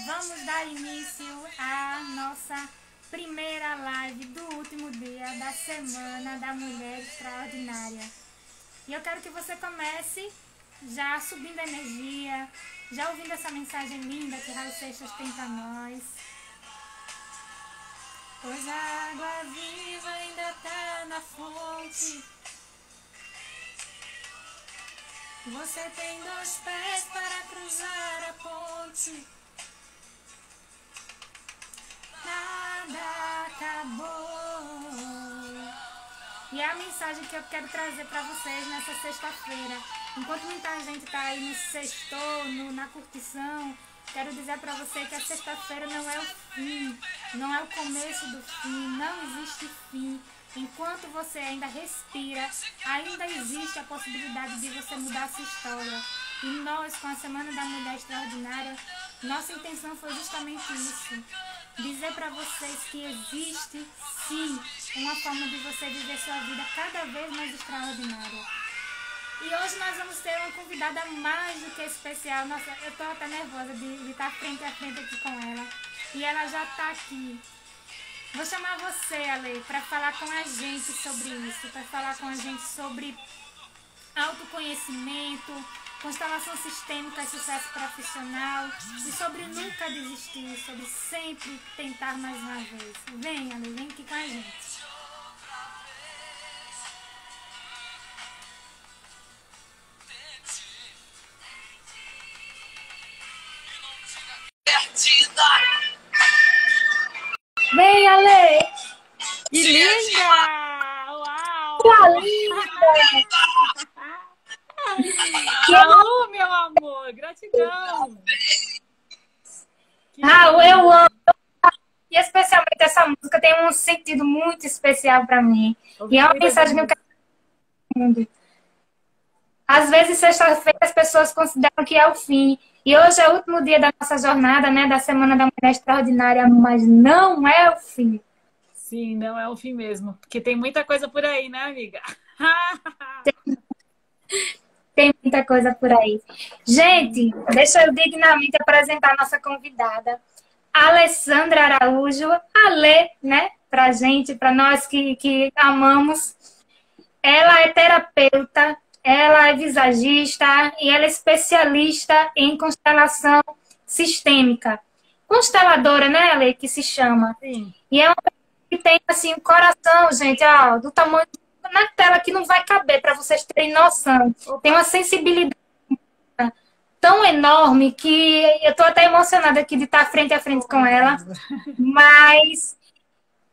vamos dar início à nossa primeira live do último dia da Semana da Mulher Extraordinária. E eu quero que você comece já subindo a energia, já ouvindo essa mensagem linda que Raul Seixas tem para nós. Pois a água viva ainda tá na fonte. Você tem 2 pés para cruzar a ponte. Nada acabou. E é a mensagem que eu quero trazer para vocês nessa sexta-feira. Enquanto muita gente está aí no sextou, na curtição, quero dizer para você que a sexta-feira não é o fim, não é o começo do fim, não existe fim. Enquanto você ainda respira, ainda existe a possibilidade de você mudar a sua história. E nós, com a Semana da Mulher Extraordinária, nossa intenção foi justamente isso. Dizer para vocês que existe, sim, uma forma de você viver sua vida cada vez mais extraordinária. E hoje nós vamos ter uma convidada mais do que especial. Nossa, eu tô até nervosa de estar frente a frente aqui com ela. E ela já tá aqui. Vou chamar você, Ale, para falar com a gente sobre isso, para falar com a gente sobre autoconhecimento, constelação sistêmica e sucesso profissional, e sobre nunca desistir, sobre sempre tentar mais uma vez. Vem, Ale, vem aqui com a gente. Vem, Ale! Que linda! Uau! Que linda! Raul, meu amor! Gratidão! Raul, eu amo! E especialmente essa música tem um sentido muito especial para mim. E é uma mensagem que eu quero para o mundo. Às vezes, sexta-feira, as pessoas consideram que é o fim. E hoje é o último dia da nossa jornada, né? Da Semana da Mulher Extraordinária, mas não é o fim. Sim, não é o fim mesmo. Porque tem muita coisa por aí, né, amiga? Tem muita coisa por aí. Gente, deixa eu dignamente apresentar a nossa convidada, Alessandra Araújo. Ale, né? Pra gente, pra nós que amamos. Ela é terapeuta, ela é visagista e ela é especialista em constelação sistêmica. Consteladora, né, Ale, que se chama. Sim. E é uma pessoa que tem, assim, um coração, gente, ó, do tamanho na tela que não vai caber, para vocês terem noção. Tem uma sensibilidade tão enorme que eu tô até emocionada aqui de estar frente a frente com ela. Mas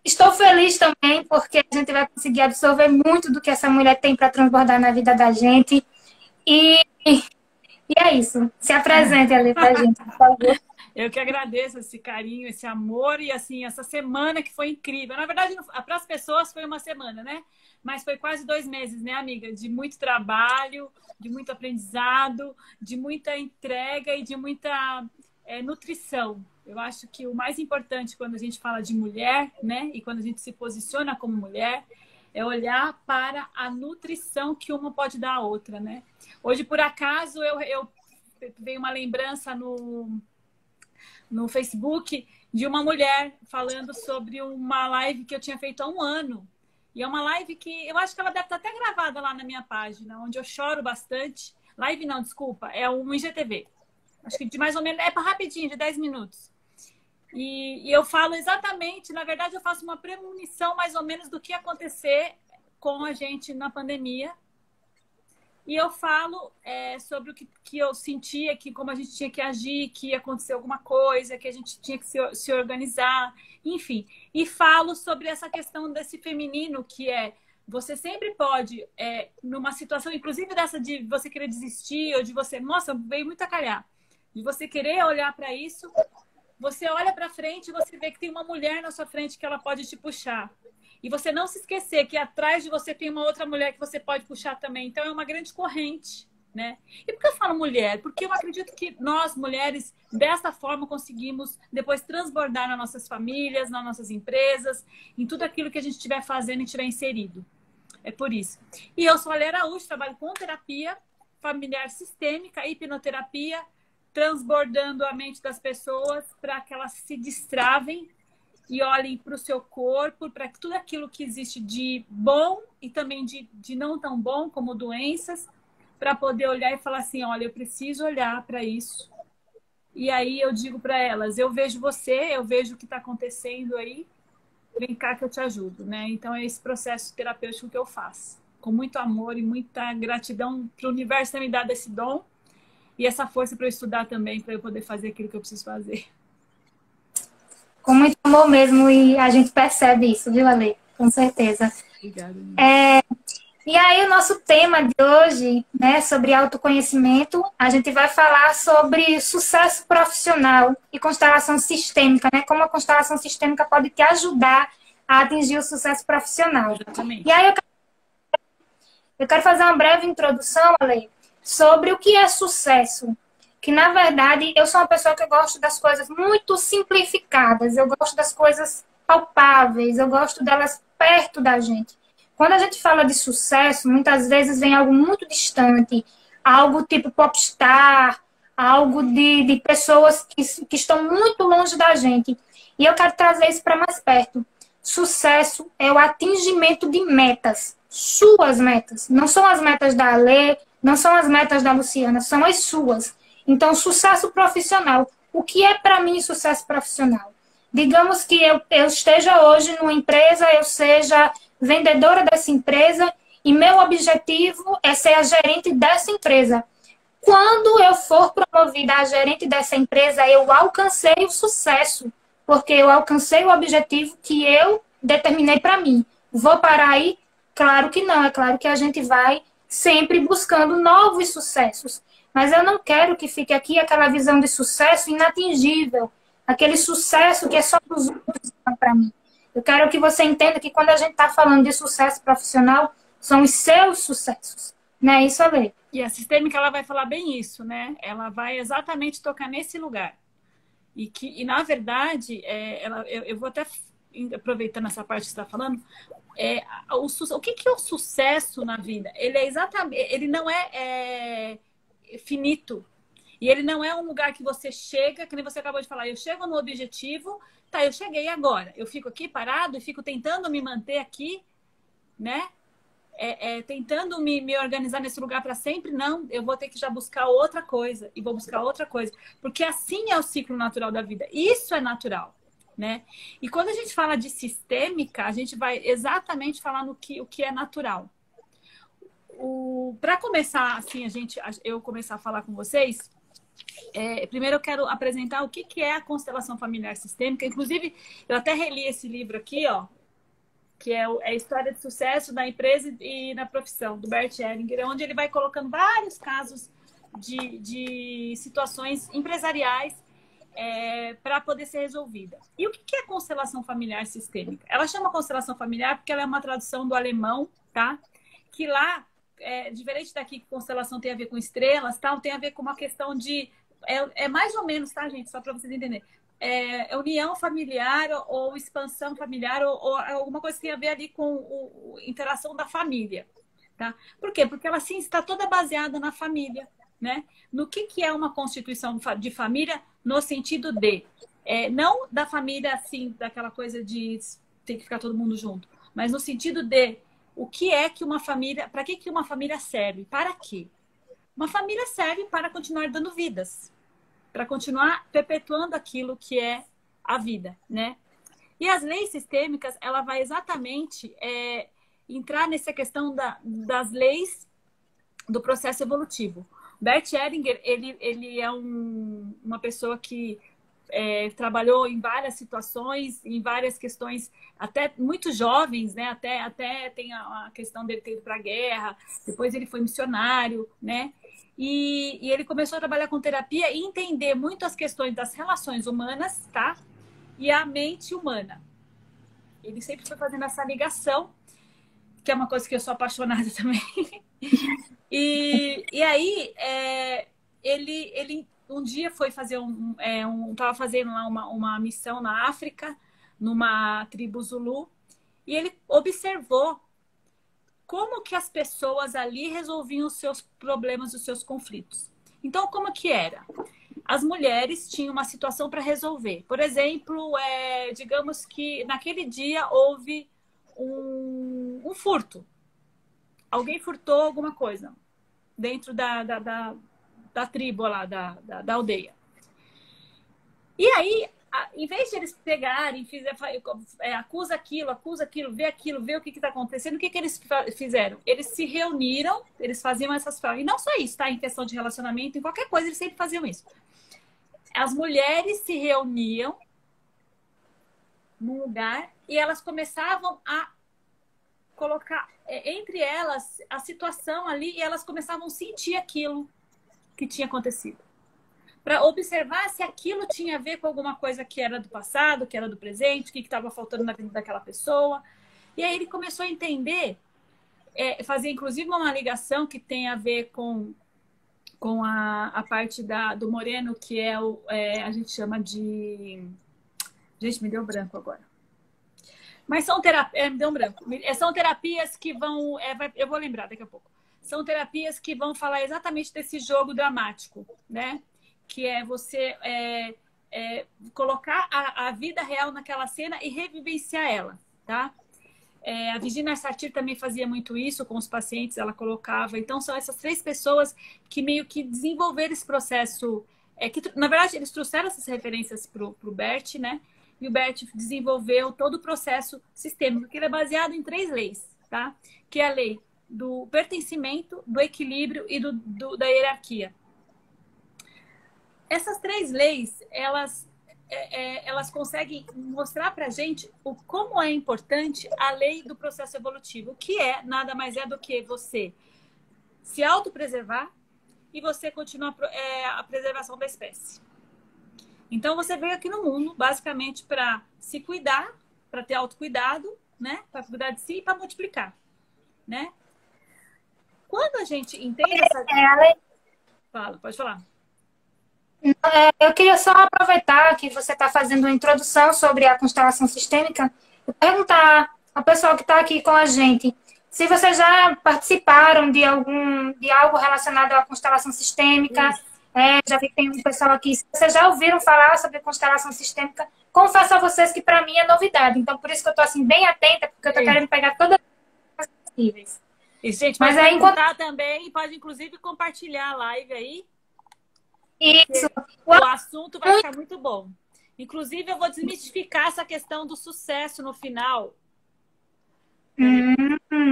estou feliz também porque a gente vai conseguir absorver muito do que essa mulher tem para transbordar na vida da gente. E é isso. Se apresente ali pra gente, por favor. Eu que agradeço esse carinho, esse amor e assim, essa semana que foi incrível. Na verdade, para as pessoas foi uma semana, né? Mas foi quase 2 meses, né, amiga? De muito trabalho, de muito aprendizado, de muita entrega e de muita nutrição. Eu acho que o mais importante quando a gente fala de mulher, né? E quando a gente se posiciona como mulher, é olhar para a nutrição que uma pode dar à outra, né? Hoje, por acaso, eu veio uma lembrança no Facebook de uma mulher falando sobre uma live que eu tinha feito há 1 ano. E é uma live que eu acho que ela deve estar até gravada lá na minha página, onde eu choro bastante. Live não, desculpa, é um IGTV. Acho que de mais ou menos, é rapidinho, de 10 minutos. E eu falo exatamente, na verdade eu faço uma premonição mais ou menos do que ia acontecer com a gente na pandemia. E eu falo sobre o que eu sentia, que como a gente tinha que agir, que ia acontecer alguma coisa, que a gente tinha que se organizar, enfim. E falo sobre essa questão desse feminino, que você sempre pode, numa situação, inclusive dessa de você querer desistir, ou de você, nossa, veio muito a calhar, de você querer olhar para isso, você olha para frente e você vê que tem uma mulher na sua frente que ela pode te puxar. E você não se esquecer que atrás de você tem uma outra mulher que você pode puxar também. Então é uma grande corrente, né? E por que eu falo mulher? Porque eu acredito que nós, mulheres, dessa forma conseguimos depois transbordar nas nossas famílias, nas nossas empresas, em tudo aquilo que a gente estiver fazendo e estiver inserido. É por isso. E eu sou a Ale Araújo, trabalho com terapia familiar sistêmica, hipnoterapia, transbordando a mente das pessoas para que elas se destravem e olhem para o seu corpo, para tudo aquilo que existe de bom e também de não tão bom, como doenças, para poder olhar e falar assim, olha, eu preciso olhar para isso. E aí eu digo para elas, eu vejo você, eu vejo o que está acontecendo aí, vem cá que eu te ajudo, né? Então é esse processo terapêutico que eu faço, com muito amor e muita gratidão para o universo ter me dado esse dom e essa força para eu estudar também, para eu poder fazer aquilo que eu preciso fazer. Com muito amor mesmo, e a gente percebe isso, viu, Ale? Com certeza. Obrigada. E aí, o nosso tema de hoje, né, sobre autoconhecimento, a gente vai falar sobre sucesso profissional e constelação sistêmica, né? Como a constelação sistêmica pode te ajudar a atingir o sucesso profissional. Exatamente. E aí, eu quero fazer uma breve introdução, Ale, sobre o que é sucesso. Que, na verdade, eu sou uma pessoa que gosto das coisas muito simplificadas, eu gosto das coisas palpáveis, eu gosto delas perto da gente. Quando a gente fala de sucesso, muitas vezes vem algo muito distante, algo tipo popstar, algo de pessoas que estão muito longe da gente. E eu quero trazer isso para mais perto. Sucesso é o atingimento de metas, suas metas. Não são as metas da Ale, não são as metas da Luciana, são as suas. Então, sucesso profissional. O que é para mim sucesso profissional? Digamos que eu esteja hoje numa empresa, eu seja vendedora dessa empresa e meu objetivo é ser a gerente dessa empresa. Quando eu for promovida a gerente dessa empresa, eu alcancei o sucesso, porque eu alcancei o objetivo que eu determinei para mim. Vou parar aí? Claro que não. É claro que a gente vai sempre buscando novos sucessos. Mas eu não quero que fique aqui aquela visão de sucesso inatingível, aquele sucesso que é só para os outros, não para mim. Eu quero que você entenda que quando a gente está falando de sucesso profissional, são os seus sucessos. Não é isso, Ale? E a sistêmica, ela vai falar bem isso, né? Ela vai exatamente tocar nesse lugar. E na verdade, eu vou até, aproveitando essa parte que você está falando, o que é o sucesso na vida? Ele não é finito. E ele não é um lugar que você chega, que nem você acabou de falar, eu chego no objetivo, tá, eu cheguei agora. Eu fico aqui parado e fico tentando me manter aqui, né? Tentando me organizar nesse lugar para sempre. Não, eu vou ter que já buscar outra coisa. E vou buscar outra coisa. Porque assim é o ciclo natural da vida. Isso é natural, né? E quando a gente fala de sistêmica, a gente vai exatamente falar o que é natural. Para começar, assim, eu começar a falar com vocês, primeiro eu quero apresentar o que é a constelação familiar sistêmica. Inclusive, eu até reli esse livro aqui, ó, que é a História de Sucesso da Empresa e na Profissão, do Bert Hellinger, onde ele vai colocando vários casos de situações empresariais para poder ser resolvida. E o que é a constelação familiar sistêmica? Ela chama constelação familiar porque ela é uma tradução do alemão, tá? Que lá, diferente daqui que constelação tem a ver com estrelas, tal, tem a ver com uma questão de... mais ou menos, tá, gente? Só para vocês entenderem. União familiar ou expansão familiar ou alguma coisa que tem a ver ali com interação da família, tá? Por quê? Porque ela, sim, está toda baseada na família, né? No que é uma constituição de família no sentido de... não da família, assim, daquela coisa de ter que ficar todo mundo junto, mas no sentido de o que é que uma família... Para que uma família serve? Para quê? Uma família serve para continuar dando vidas, para continuar perpetuando aquilo que é a vida, né? E as leis sistêmicas, ela vai exatamente entrar nessa questão das leis do processo evolutivo. Bert Hellinger, ele é uma pessoa que trabalhou em várias situações, em várias questões, até muito jovens, né? Até tem a questão dele ter ido para a guerra, depois ele foi missionário, né? E ele começou a trabalhar com terapia e entender muito as questões das relações humanas, tá? E a mente humana. Ele sempre foi fazendo essa ligação, que é uma coisa que eu sou apaixonada também. E aí, ele um dia foi fazer estava fazendo lá uma missão na África, numa tribo Zulu, e ele observou como que as pessoas ali resolviam os seus problemas, os seus conflitos. Então, como que era? as mulheres tinham uma situação para resolver. Por exemplo, digamos que naquele dia houve um furto. Alguém furtou alguma coisa dentro da tribo lá, da aldeia. E aí, em vez de eles pegarem, acusa aquilo, vê o que está acontecendo, o que eles fizeram? Eles se reuniram, eles faziam essas falas. E não só isso, tá? Em questão de relacionamento, em qualquer coisa, eles sempre faziam isso. As mulheres se reuniam num lugar e elas começavam a colocar entre elas a situação ali e elas começavam a sentir aquilo que tinha acontecido. Para observar se aquilo tinha a ver com alguma coisa que era do passado, que era do presente, o que estava faltando na vida daquela pessoa. E aí ele começou a entender, fazer inclusive uma ligação que tem a ver com a parte do moreno, que a gente chama de... Gente, me deu branco agora. Mas são terapias... me deu um branco. São terapias que vão... eu vou lembrar daqui a pouco. São terapias que vão falar exatamente desse jogo dramático, né? Que é você colocar a vida real naquela cena e revivenciar ela, tá? A Virginia Satir também fazia muito isso com os pacientes, ela colocava. Então, são essas 3 pessoas que meio que desenvolveram esse processo. Na verdade, eles trouxeram essas referências para o Bert, né? E o Bert desenvolveu todo o processo sistêmico, que ele é baseado em 3 leis, tá? Que é a lei do pertencimento, do equilíbrio e da hierarquia. Essas 3 leis, elas conseguem mostrar para a gente como é importante a lei do processo evolutivo, que nada mais é do que você se autopreservar e você continuar a preservação da espécie. Então, você veio aqui no mundo, basicamente, para se cuidar, para ter autocuidado, né? Para cuidar de si e para multiplicar, né? Quando a gente entende essa... Fala, pode falar. Eu queria só aproveitar que você está fazendo uma introdução sobre a constelação sistêmica e perguntar ao pessoal que está aqui com a gente se vocês já participaram de algo relacionado à constelação sistêmica. Já vi que tem um pessoal aqui. Se vocês já ouviram falar sobre constelação sistêmica, confesso a vocês que para mim é novidade. Então, por isso que eu estou assim, bem atenta, porque eu estou querendo pegar todas as possíveis. E, gente, pode perguntar também, pode inclusive compartilhar a live aí. Isso. O assunto vai ficar muito bom. Inclusive, eu vou desmistificar essa questão do sucesso no final.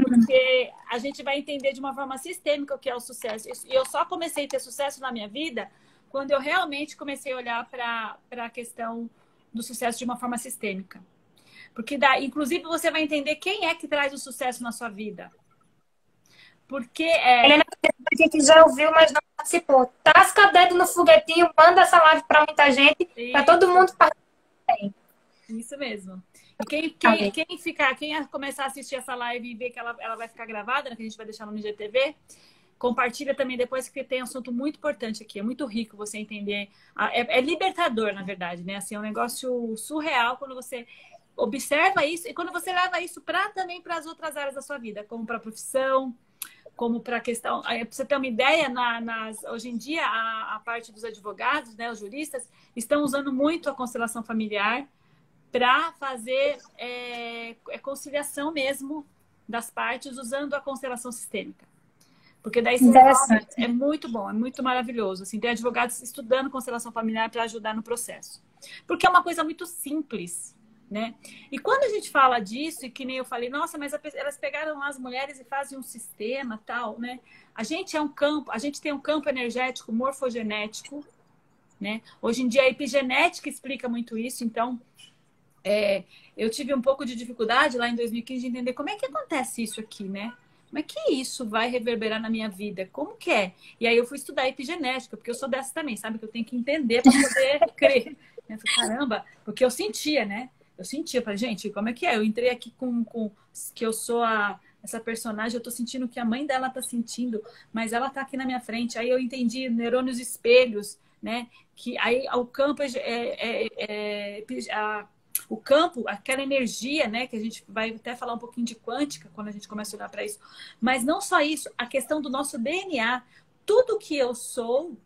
Porque a gente vai entender de uma forma sistêmica o que é o sucesso. E eu só comecei a ter sucesso na minha vida quando eu realmente comecei a olhar para a questão do sucesso de uma forma sistêmica. Porque, inclusive, você vai entender quem é que traz o sucesso na sua vida. Porque Helena, a gente já ouviu, mas não participou. Tasca o dedo no foguetinho, manda essa live para muita gente, para todo mundo participar. Isso mesmo. E quem começar a assistir essa live e ver que ela vai ficar gravada, né, que a gente vai deixar no IGTV, compartilha também depois, porque tem um assunto muito importante aqui. É muito rico você entender. É libertador, na verdade, né? Assim, é um negócio surreal quando você observa isso e quando você leva isso também para as outras áreas da sua vida, como para a profissão, como para a questão... Para você ter uma ideia, hoje em dia, a parte dos advogados, né, os juristas, estão usando muito a constelação familiar para fazer conciliação mesmo das partes, usando a constelação sistêmica. Porque daí é muito bom, é muito maravilhoso. Assim, tem advogados estudando constelação familiar para ajudar no processo. Porque é uma coisa muito simples, né? E quando a gente fala disso, e que nem eu falei, nossa, mas elas pegaram lá as mulheres e fazem um sistema tal, né? A gente tem um campo energético morfogenético, né? Hoje em dia a epigenética explica muito isso, então eu tive um pouco de dificuldade lá em 2015 de entender como é que acontece isso aqui, né? Como é que isso vai reverberar na minha vida? Como que é? E aí eu fui estudar epigenética, porque eu sou dessa também, sabe? Que eu tenho que entender para poder crer. Eu falei, caramba, porque eu sentia, né? Eu sentia, falei, gente, como é que é? Eu entrei aqui com que eu sou essa personagem, eu tô sentindo o que a mãe dela tá sentindo, mas ela tá aqui na minha frente. Aí eu entendi neurônios espelhos, né? Que aí o campo o campo, aquela energia, né, que a gente vai até falar um pouquinho de quântica quando a gente começa a olhar para isso, mas não só isso, a questão do nosso DNA, tudo que eu sou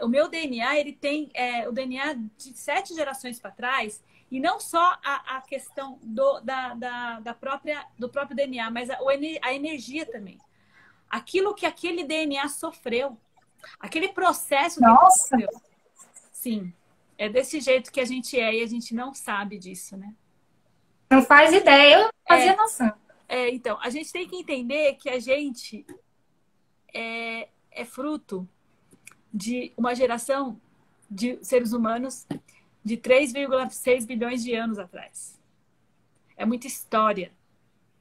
o meu DNA, ele tem o DNA de 7 gerações para trás, e não só a questão do próprio DNA, mas a energia também. Aquilo que aquele DNA sofreu, aquele processo que ele sofreu. Sim, é desse jeito que a gente é, e a gente não sabe disso, né? Não faz ideia, eu não fazia noção. Então, a gente tem que entender que a gente é fruto de uma geração de seres humanos de 3,6 bilhões de anos atrás. É muita história,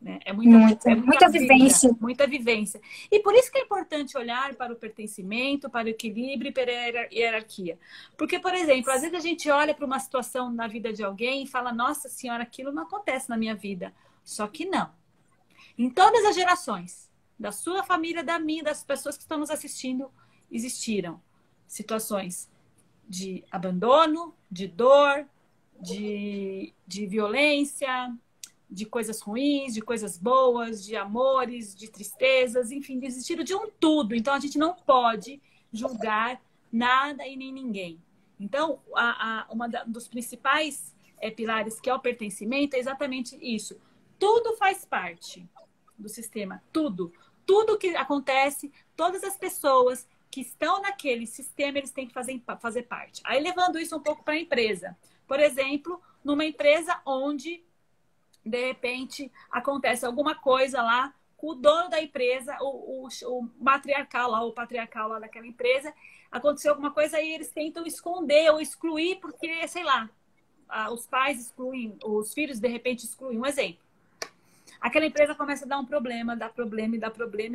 né? Muita vivência. Muita vivência. E por isso que é importante olhar para o pertencimento, para o equilíbrio e para a hierarquia. Porque, por exemplo, às vezes a gente olha para uma situação na vida de alguém e fala, nossa senhora, aquilo não acontece na minha vida. Só que não. Em todas as gerações, da sua família, da minha, das pessoas que estão nos assistindo, existiram situações de abandono, de dor, de violência, de coisas ruins, de coisas boas, de amores, de tristezas, enfim, existiram de um tudo. Então, a gente não pode julgar nada e nem ninguém. Então, uma dos principais pilares, que é o pertencimento, é exatamente isso. Tudo faz parte do sistema, tudo. Tudo que acontece, todas as pessoas que estão naquele sistema, eles têm que fazer parte. Aí, levando isso um pouco para a empresa. Por exemplo, numa empresa onde, de repente, acontece alguma coisa lá com o dono da empresa, o matriarcal lá, o patriarcal lá daquela empresa, aconteceu alguma coisa e eles tentam esconder ou excluir porque, sei lá, os pais excluem, os filhos, de repente, excluem. Um exemplo. Aquela empresa começa a dar um problema, dá problema,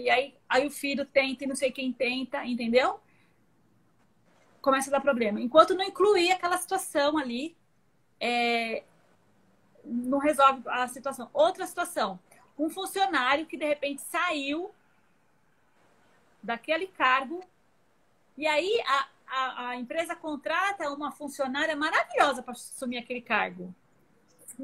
e aí o filho tenta e não sei quem tenta, entendeu? Começa a dar problema. Enquanto não incluir aquela situação ali, não resolve a situação. Outra situação, um funcionário que de repente saiu daquele cargo e aí a empresa contrata uma funcionária maravilhosa para assumir aquele cargo.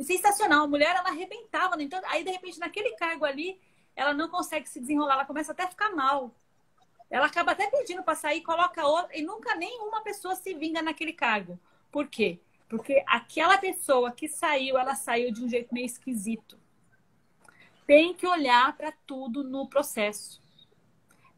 Sensacional, a mulher, ela arrebentava, então, aí de repente naquele cargo ali, ela não consegue se desenrolar, ela começa até a ficar mal. Ela acaba até pedindo para sair, coloca outra, e nunca nenhuma pessoa se vinga naquele cargo. Por quê? Porque aquela pessoa que saiu, ela saiu de um jeito meio esquisito. Tem que olhar para tudo no processo.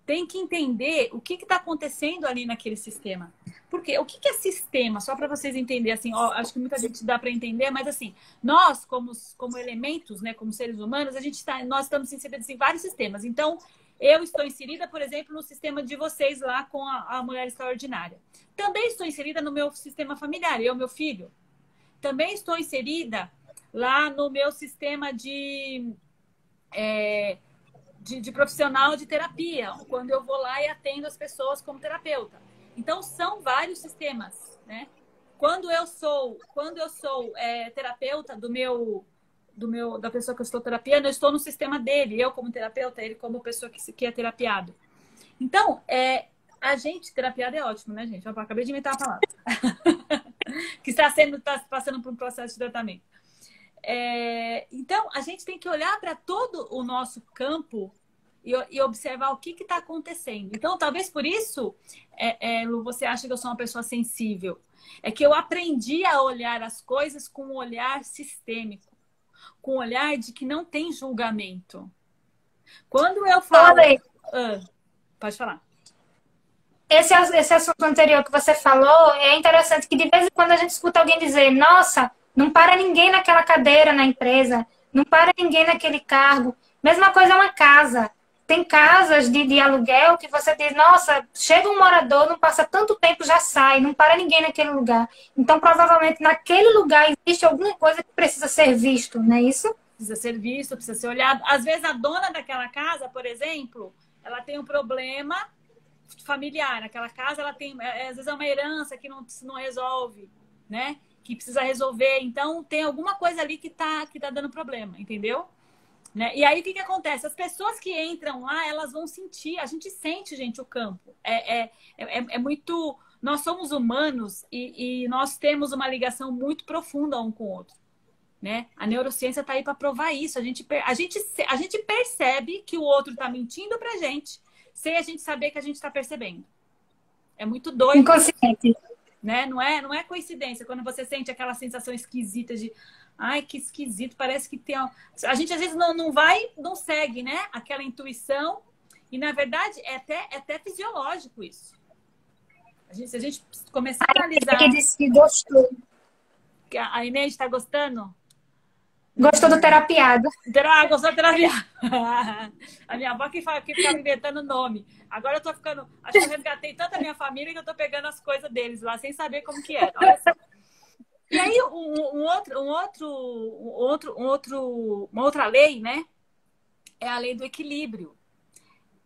Tem que entender o que está acontecendo ali naquele sistema. Porque o que é sistema? Só para vocês entenderem, assim, ó, acho que muita gente dá para entender, mas assim, nós, como elementos, né, como seres humanos, nós estamos inseridos em vários sistemas. Então, eu estou inserida, por exemplo, no sistema de vocês lá com a Mulher Extraordinária. Também estou inserida no meu sistema familiar, eu, meu filho. Também estou inserida lá no meu sistema de profissional de terapia, quando eu vou lá e atendo as pessoas como terapeuta. Então, são vários sistemas, né? Quando eu sou terapeuta da pessoa que eu estou terapiando, eu estou no sistema dele, eu como terapeuta, ele como pessoa que é terapiado. Então, terapiado é ótimo, né, gente? Eu acabei de inventar a palavra. Que está passando por um processo de tratamento. Então, a gente tem que olhar para todo o nosso campo e observar o que está acontecendo. Então, talvez por isso, Lu, você acha que eu sou uma pessoa sensível. É que eu aprendi a olhar as coisas com um olhar sistêmico, com um olhar de que não tem julgamento. Quando eu falo... pode falar. Esse assunto anterior que você falou, é interessante que de vez em quando a gente escuta alguém dizer, nossa, não para ninguém naquela cadeira na empresa, não para ninguém naquele cargo. Mesma coisa é uma casa. Tem casas de aluguel que você diz, nossa, chega um morador, não passa tanto tempo, já sai, não para ninguém naquele lugar. Então, provavelmente, naquele lugar existe alguma coisa que precisa ser visto, não é isso? Precisa ser visto, precisa ser olhado. Às vezes, a dona daquela casa, por exemplo, ela tem um problema familiar. Naquela casa, ela tem, às vezes, é uma herança que não resolve, né? Que precisa resolver. Então, tem alguma coisa ali que tá dando problema, entendeu? Né? E aí, o que acontece? As pessoas que entram lá, elas vão sentir. A gente sente, gente, o campo. É muito... Nós somos humanos e nós temos uma ligação muito profunda um com o outro. Né? A neurociência está aí para provar isso. A gente percebe que o outro está mentindo para a gente, sem a gente saber que a gente está percebendo. É muito doido. Inconsciente. Né? Não é coincidência quando você sente aquela sensação esquisita de ai, que esquisito, parece que tem... A gente às vezes não segue, né? Aquela intuição e na verdade é até fisiológico isso. Se a gente começar a analisar... Que disse que gostou. A Inês está gostando? Gostou do terapiado. Gostou do terapiado. A minha avó que ficava inventando nome. Agora eu tô ficando... Acho que eu resgatei tanta minha família que eu tô pegando as coisas deles lá, sem saber como que era. Olha só. E aí, uma outra lei, né? É a lei do equilíbrio.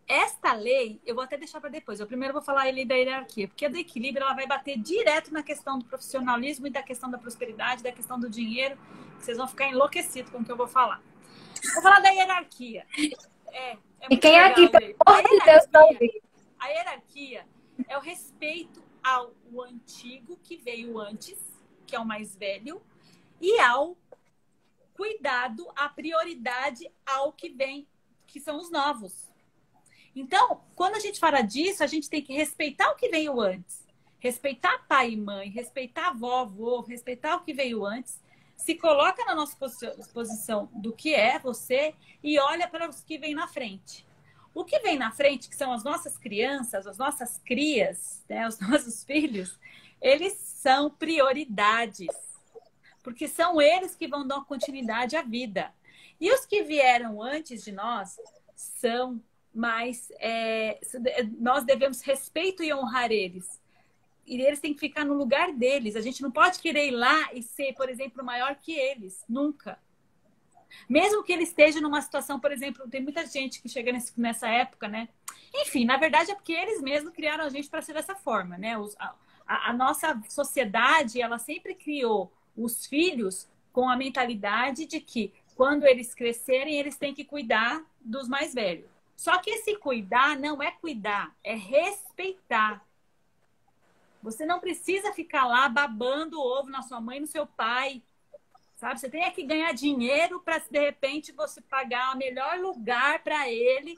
Esta lei, eu vou até deixar para depois. Eu primeiro vou falar a lei da hierarquia, porque a do equilíbrio ela vai bater direto na questão do profissionalismo e da questão da prosperidade, da questão do dinheiro. Vocês vão ficar enlouquecidos com o que eu vou falar. Vou falar da hierarquia. E quem é aqui, pelo amor de Deus, não ouviu. A hierarquia é o respeito ao antigo que veio antes, que é o mais velho, e ao cuidado, a prioridade ao que vem, que são os novos. Então, quando a gente fala disso, a gente tem que respeitar o que veio antes. Respeitar pai e mãe, respeitar avó, avô, respeitar o que veio antes. Se coloca na nossa posição do que é você e olha para os que vem na frente. O que vem na frente, que são as nossas crianças, as nossas crias, né, os nossos filhos, eles são prioridades. Porque são eles que vão dar continuidade à vida. E os que vieram antes de nós são mais... nós devemos respeito e honrar eles. E eles têm que ficar no lugar deles. A gente não pode querer ir lá e ser, por exemplo, maior que eles. Nunca. Mesmo que ele esteja numa situação, por exemplo, tem muita gente que chega nessa época, né? Enfim, na verdade é porque eles mesmos criaram a gente para ser dessa forma, né? A nossa sociedade, ela sempre criou os filhos com a mentalidade de que quando eles crescerem, eles têm que cuidar dos mais velhos. Só que esse cuidar não é cuidar, é respeitar. Você não precisa ficar lá babando o ovo na sua mãe e no seu pai, sabe? Você tem que ganhar dinheiro para, de repente, você pagar o melhor lugar para ele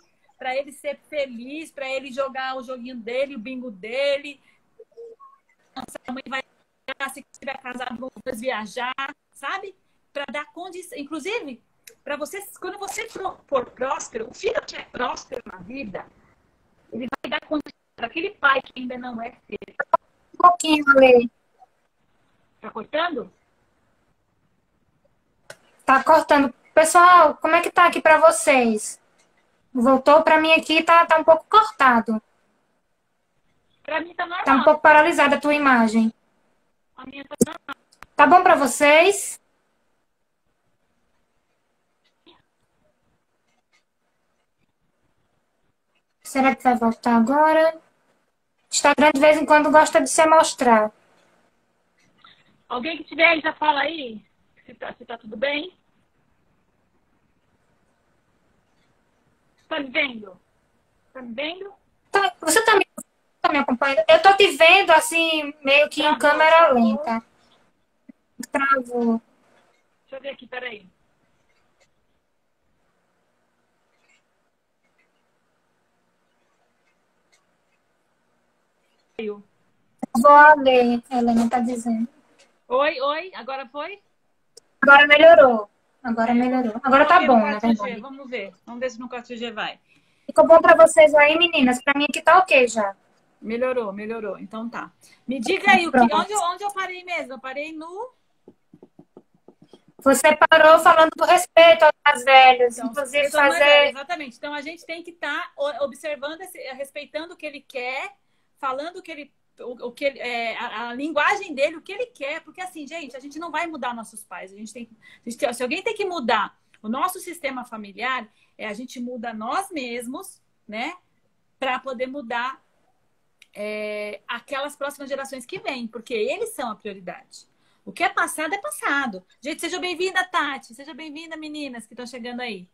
ser feliz, para ele jogar o joguinho dele, o bingo dele. Sua mãe vai, se estiver casado, vão viajar, sabe? Para dar condição. Inclusive, para você, quando você for próspero, o filho que é próspero na vida, ele vai dar condição para aquele pai que ainda não é filho. Um pouquinho, Ale. Tá cortando? Tá cortando. Pessoal, como é que tá aqui para vocês? Voltou para mim aqui, tá um pouco cortado. Para mim tá normal. Tá um pouco paralisada a tua imagem. A minha tá normal. Tá bom para vocês? Será que vai voltar agora? Instagram de vez em quando gosta de se mostrar. Alguém que tiver aí já fala aí se tá tudo bem. Tá me vendo? Tá me vendo? Você tá me acompanhando? Eu tô te vendo assim, meio que em câmera lenta. Travou. Deixa eu ver aqui, peraí. Vou ler, Helena tá dizendo. Oi, agora foi? Agora melhorou. Agora tá bom, na verdade. Vamos ver se no 4G vai. Ficou bom pra vocês aí, meninas? Pra mim aqui tá ok já. Melhorou. Então tá. Me diga aí, onde eu parei mesmo? Eu parei no... Você parou falando do respeito aos mais velhos, então, inclusive fazer... Exatamente. Então a gente tem que estar observando, respeitando o que ele quer, falando a linguagem dele, o que ele quer, porque assim, gente, a gente não vai mudar nossos pais. Se alguém tem que mudar o nosso sistema familiar, a gente muda nós mesmos, né? Para poder mudar aquelas próximas gerações que vêm, porque eles são a prioridade. O que é passado é passado. Gente, seja bem-vinda, Tati. Seja bem-vinda, meninas que estão chegando aí.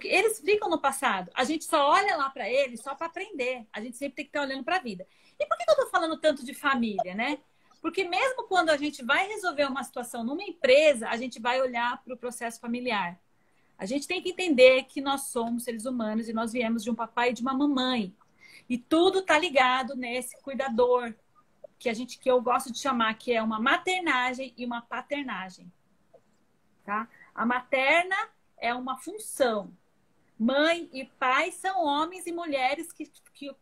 Eles ficam no passado. A gente só olha lá para eles só para aprender. A gente sempre tem que estar olhando para a vida. E por que eu estou falando tanto de família, né? Porque mesmo quando a gente vai resolver uma situação numa empresa, a gente vai olhar para o processo familiar. A gente tem que entender que nós somos seres humanos e nós viemos de um papai e de uma mamãe. E tudo tá ligado nesse cuidador, que eu gosto de chamar, que é uma maternagem e uma paternagem. Tá? A materna é uma função. Mãe e pai são homens e mulheres que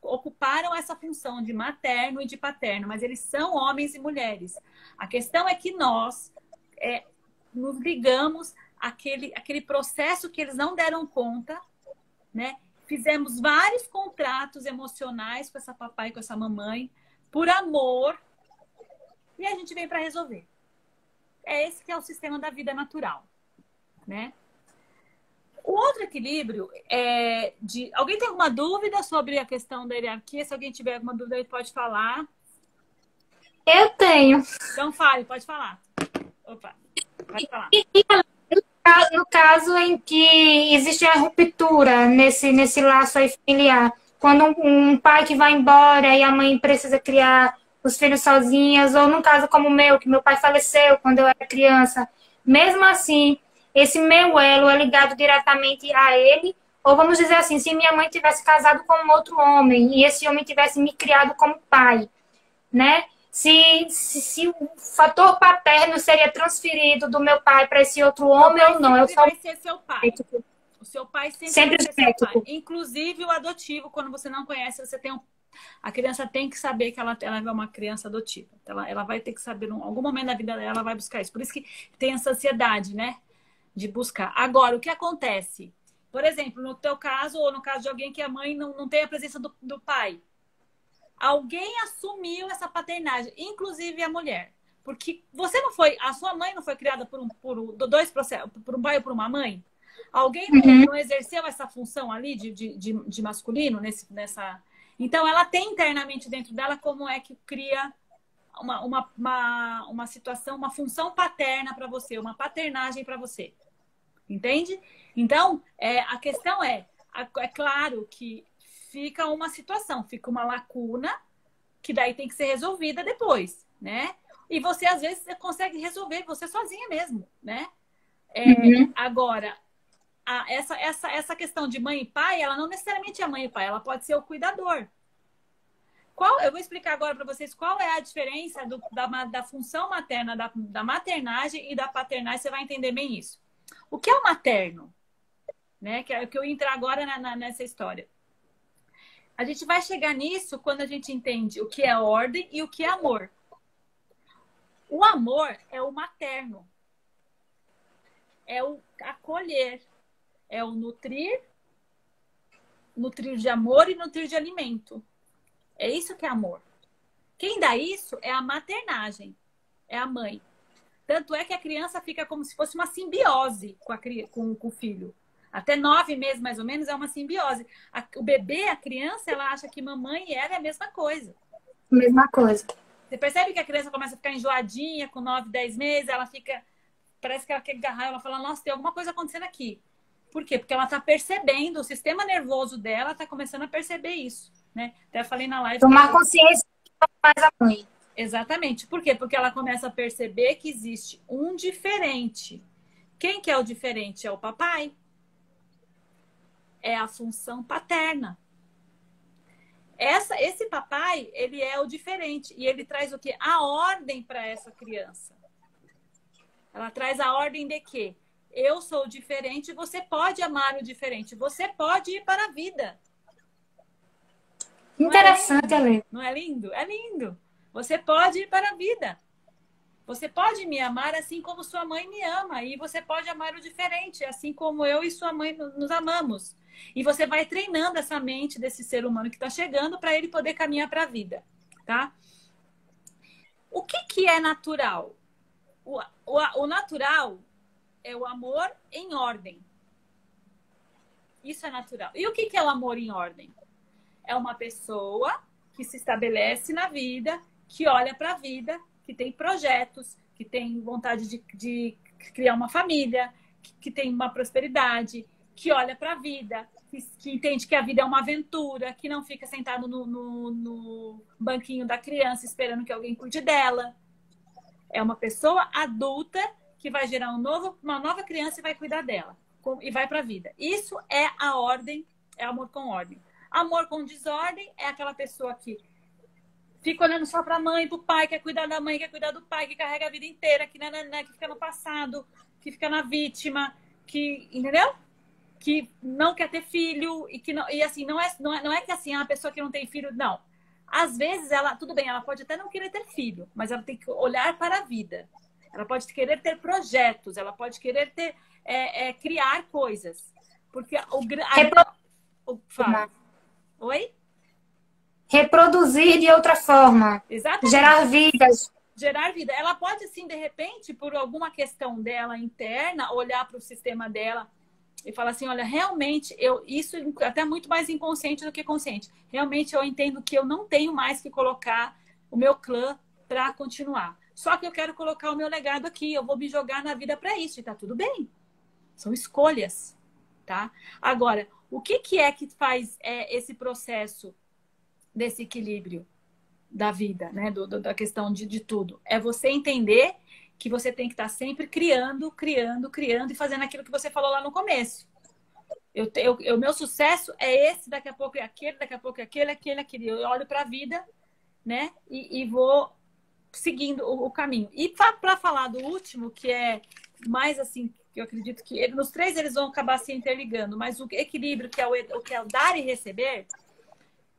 ocuparam essa função de materno e de paterno, mas eles são homens e mulheres. A questão é que nós nos ligamos àquele processo que eles não deram conta, né? Fizemos vários contratos emocionais com essa papai e com essa mamãe, por amor, e a gente vem para resolver. É esse que é o sistema da vida natural, né? O outro equilíbrio é de... Alguém tem alguma dúvida sobre a questão da hierarquia? Se alguém tiver alguma dúvida, ele pode falar. Eu tenho. Então fale, pode falar. Opa, pode falar. No caso em que existe a ruptura nesse laço aí familiar, quando um pai que vai embora e a mãe precisa criar os filhos sozinhas, ou num caso como o meu, que meu pai faleceu quando eu era criança, mesmo assim, esse meu elo é ligado diretamente a ele, ou vamos dizer assim, se minha mãe tivesse casado com um outro homem e esse homem tivesse me criado como pai, né? Se o fator paterno seria transferido do meu pai para esse outro homem ou não. Eu vai ser seu pai. O seu pai sempre vai ser seu pai. Inclusive o adotivo, quando você não conhece, você tem a criança tem que saber que ela é uma criança adotiva. Ela vai ter que saber, em algum momento da vida dela, ela vai buscar isso. Por isso que tem essa ansiedade, né? De buscar. Agora, o que acontece? Por exemplo, no teu caso, ou no caso de alguém que a mãe não tem a presença do pai. Alguém assumiu essa paternagem, inclusive a mulher. Porque a sua mãe não foi criada por dois processos, por um pai ou por uma mãe? Alguém não exerceu essa função ali de masculino nessa... Então, ela tem internamente dentro dela como é que cria uma situação, uma função paterna para você, uma paternagem para você. Entende? Então, a questão é claro que fica uma situação, fica uma lacuna que daí tem que ser resolvida depois, né? E você, às vezes, consegue resolver você sozinha mesmo, né? Agora, essa questão de mãe e pai, ela não necessariamente é mãe e pai, ela pode ser o cuidador. Eu vou explicar agora para vocês qual é a diferença da função materna, da maternagem e da paternagem, você vai entender bem isso. O que é o materno? Né? Que é o que eu entrar agora nessa história. A gente vai chegar nisso quando a gente entende o que é ordem e o que é amor. O amor é o materno. É o acolher. É o nutrir de amor e nutrir de alimento. É isso que é amor. Quem dá isso é a maternagem. É a mãe. Tanto é que a criança fica como se fosse uma simbiose com o filho. Até 9 meses, mais ou menos, é uma simbiose. O bebê, a criança, ela acha que mamãe e ela é a mesma coisa. Mesma coisa. Você percebe que a criança começa a ficar enjoadinha com 9, 10 meses, ela fica... Parece que ela quer agarrar, ela fala, nossa, tem alguma coisa acontecendo aqui. Por quê? Porque ela está percebendo, o sistema nervoso dela está começando a perceber isso, né? Até falei na live... Tomar consciência que não faz a mãe. Exatamente. Por quê? Porque ela começa a perceber que existe um diferente. Quem que é o diferente? É o papai. É a função paterna. Esse papai, ele é o diferente. E ele traz o quê? A ordem para essa criança. Ela traz a ordem de que eu sou diferente, você pode amar o diferente. Você pode ir para a vida. Interessante, Ale. Não é lindo? É lindo. Você pode ir para a vida. Você pode me amar assim como sua mãe me ama. E você pode amar o diferente, assim como eu e sua mãe nos amamos. E você vai treinando essa mente desse ser humano que está chegando para ele poder caminhar para a vida, tá? O que é natural? O natural é o amor em ordem. Isso é natural. E o que é o amor em ordem? É uma pessoa que se estabelece na vida, que olha para a vida, que tem projetos, que tem vontade de criar uma família, que tem uma prosperidade, que olha para a vida, que entende que a vida é uma aventura, que não fica sentado no banquinho da criança esperando que alguém cuide dela. É uma pessoa adulta que vai gerar uma nova criança e vai cuidar dela. E vai para a vida. Isso é a ordem, é amor com ordem. Amor com desordem é aquela pessoa que fica olhando só para a mãe, para o pai, quer cuidar da mãe, quer cuidar do pai, que carrega a vida inteira, que que fica no passado, que fica na vítima, que, entendeu? Que não quer ter filho e que não, e assim, não é que assim, a pessoa que não tem filho, não. Às vezes ela, tudo bem, ela pode até não querer ter filho, mas ela tem que olhar para a vida. Ela pode querer ter projetos, ela pode querer ter criar coisas. Porque fala. Oi? Reproduzir de outra forma. Exatamente. Gerar vidas. Gerar vida. Ela pode, assim, de repente, por alguma questão dela interna, olhar para o sistema dela e falar assim, olha, realmente, isso até muito mais inconsciente do que consciente. Realmente eu entendo que eu não tenho mais que colocar o meu clã para continuar. Só que eu quero colocar o meu legado aqui, eu vou me jogar na vida para isso, e tá tudo bem. São escolhas, tá? Agora, o que é que faz esse processo desse equilíbrio da vida, né? Da questão de tudo? É você entender que você tem que estar sempre criando e fazendo aquilo que você falou lá no começo. O meu sucesso é esse, daqui a pouco é aquele, daqui a pouco é aquele. Eu olho para a vida, né? E vou seguindo o caminho. E para falar do último, que é mais assim, eu acredito que nos três eles vão acabar se interligando, mas o equilíbrio, que é o dar e receber,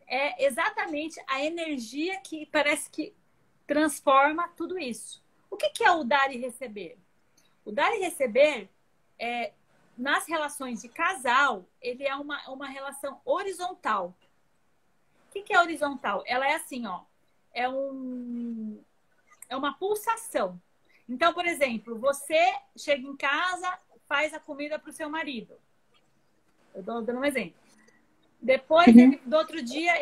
é exatamente a energia que parece que transforma tudo isso. O que é o dar e receber? O dar e receber, nas relações de casal, ele é uma relação horizontal. O que é horizontal? Ela é assim, ó, é uma pulsação. Então, por exemplo, você chega em casa, faz a comida para o seu marido. Eu estou dando um exemplo. Depois, do outro dia,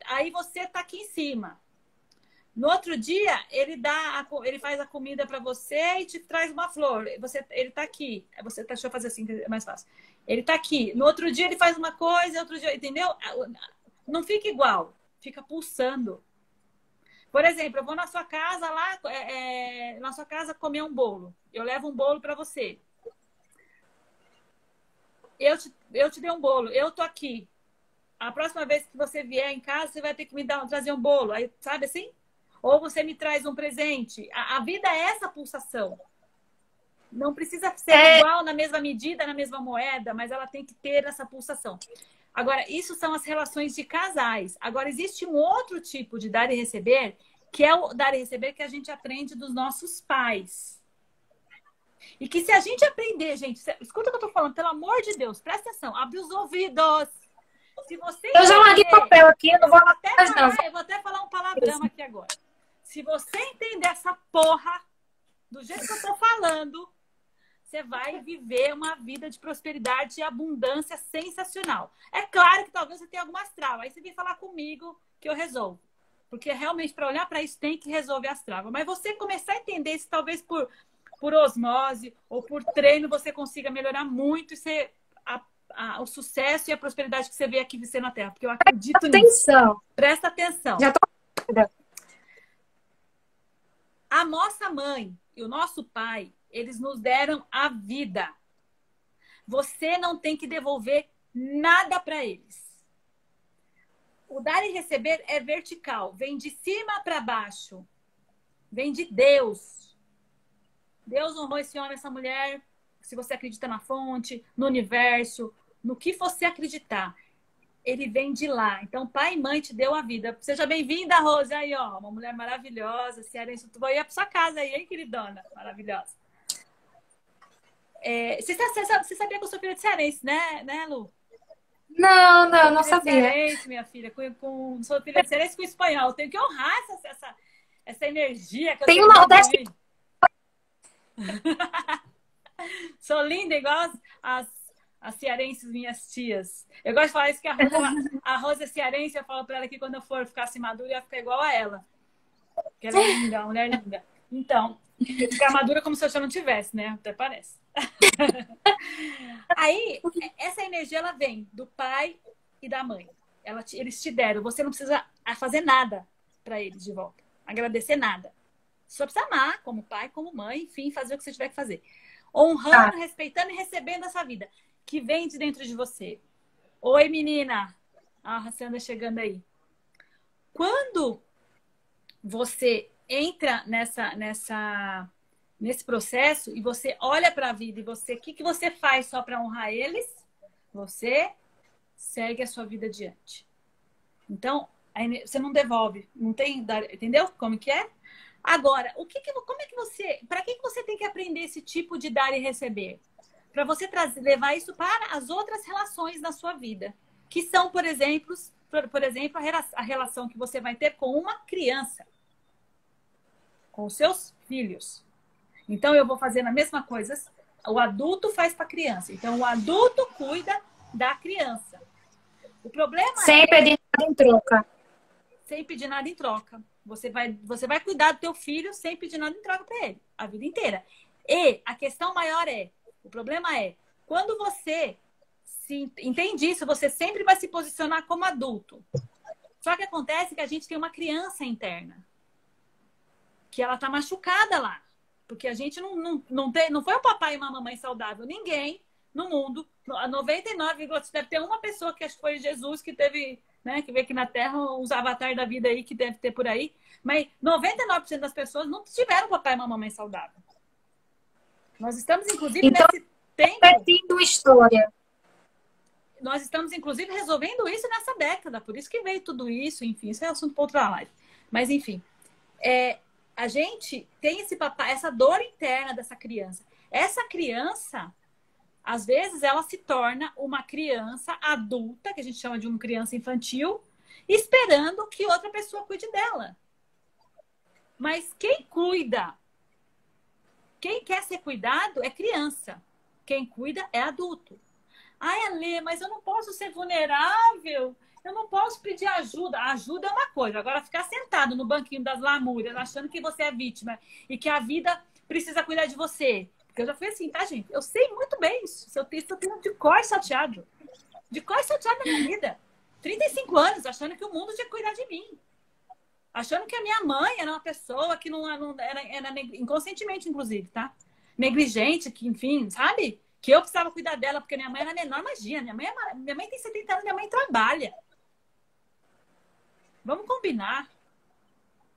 aí você está aqui em cima. No outro dia, ele faz a comida para você e te traz uma flor. Ele está aqui. Deixa eu fazer assim, que é mais fácil. Ele está aqui. No outro dia, ele faz uma coisa, outro dia, entendeu? Não fica igual, fica pulsando. Por exemplo, eu vou na sua casa lá, na sua casa comer um bolo. Eu levo um bolo para você. Eu te dei um bolo, eu tô aqui. A próxima vez que você vier em casa, você vai ter que trazer um bolo. Aí, sabe assim? Ou você me traz um presente. A vida é essa pulsação. Não precisa ser igual na mesma medida, na mesma moeda, mas ela tem que ter essa pulsação. Agora, isso são as relações de casais. Agora, existe um outro tipo de dar e receber, que é o dar e receber que a gente aprende dos nossos pais. E que se a gente aprender, gente, escuta o que eu tô falando, pelo amor de Deus, presta atenção, abre os ouvidos. Se você eu já larguei papel aqui, eu não vou mais não. Eu vou até falar um palavrão aqui agora. Se você entender essa porra do jeito que eu tô falando, você vai viver uma vida de prosperidade e abundância sensacional. É claro que talvez você tenha algumas travas. Aí você vem falar comigo que eu resolvo. Porque realmente, para olhar para isso, tem que resolver as travas. Mas você começar a entender isso, talvez por osmose ou por treino, você consiga melhorar muito e ser o sucesso e a prosperidade que você vê aqui você na Terra. Porque eu acredito nisso. Presta atenção. Já tô... A nossa mãe e o nosso pai, eles nos deram a vida. Você não tem que devolver nada para eles. O dar e receber é vertical. Vem de cima para baixo. Vem de Deus. Deus honrou esse homem, essa mulher. Se você acredita na fonte, no universo, no que você acreditar. Ele vem de lá. Então, pai e mãe te deu a vida. Seja bem-vinda, Rose. Aí, ó, uma mulher maravilhosa, cearense. Tu vai ir pra sua casa aí, hein, queridona? Maravilhosa. Você sabia que eu sou filha de cearense, né, Lu? Não sabia. Cearense, minha filha. Sou filha de cearense com espanhol. Eu tenho que honrar essa energia que eu tenho. Tem o Nordeste. Sou linda igual as cearenses, minhas tias. Eu gosto de falar isso, que a Rosa é cearense. Eu falo pra ela que quando eu for ficar madura, eu ia ficar igual a ela. Porque ela é linda, uma mulher linda. Então, ficar madura como se eu já não tivesse, né? Até parece. Aí, essa energia, ela vem do pai e da mãe. Eles te deram. Você não precisa fazer nada pra eles de volta. Agradecer nada. Só precisa amar, como pai, como mãe, enfim, fazer o que você tiver que fazer. Honrando, respeitando e recebendo essa vida que vem de dentro de você. Oi, menina. Ah, você anda chegando aí. Quando você entra nesse processo e você olha para a vida e você, o que que você faz só para honrar eles? Você segue a sua vida adiante. Então, você não devolve, não tem, entendeu como que é? Agora, como é que você, para que você tem que aprender esse tipo de dar e receber? Para você levar isso para as outras relações na sua vida, que são, por exemplo, a relação que você vai ter com uma criança, com os seus filhos. Então, eu vou fazendo a mesma coisa. O adulto faz para a criança. Então, o adulto cuida da criança. O problema sem pedir nada em troca. Sem pedir nada em troca. Você vai cuidar do teu filho sem pedir nada em troca para ele, a vida inteira. E a questão maior o problema é, quando você entende isso, você sempre vai se posicionar como adulto. Só que acontece que a gente tem uma criança interna, que ela tá machucada lá. Porque a gente não foi um papai e uma mamãe saudável. Ninguém no mundo, 99, deve ter uma pessoa que acho que foi Jesus que teve, né, que veio aqui na Terra, os avatares da vida aí que deve ter por aí. Mas 99% das pessoas não tiveram papai e uma mamãe saudável. Nós estamos, inclusive, então, nesse tempo... repetindo história. Nós estamos, inclusive, resolvendo isso nessa década. Por isso que veio tudo isso, enfim. Isso é assunto para outra live. Mas, enfim. A gente tem essa dor interna dessa criança. Essa criança, às vezes, ela se torna uma criança adulta, que a gente chama de uma criança infantil, esperando que outra pessoa cuide dela. Mas quem cuida, quem quer ser cuidado é criança. Quem cuida é adulto. Ai, Ale, mas eu não posso ser vulnerável. Eu não posso pedir ajuda. A ajuda é uma coisa. Agora, ficar sentado no banquinho das lamúrias, achando que você é vítima e que a vida precisa cuidar de você. Porque eu já fui assim, tá, gente? Eu sei muito bem isso. Eu tenho de cor salteado. De cor salteado na minha vida. 35 anos, achando que o mundo tinha que cuidar de mim. Achando que a minha mãe era uma pessoa que não era inconscientemente, inclusive, tá? Negligente, que, enfim, sabe? Que eu precisava cuidar dela, porque minha mãe era menor. Imagina, minha mãe tem 70 anos, minha mãe trabalha. Vamos combinar.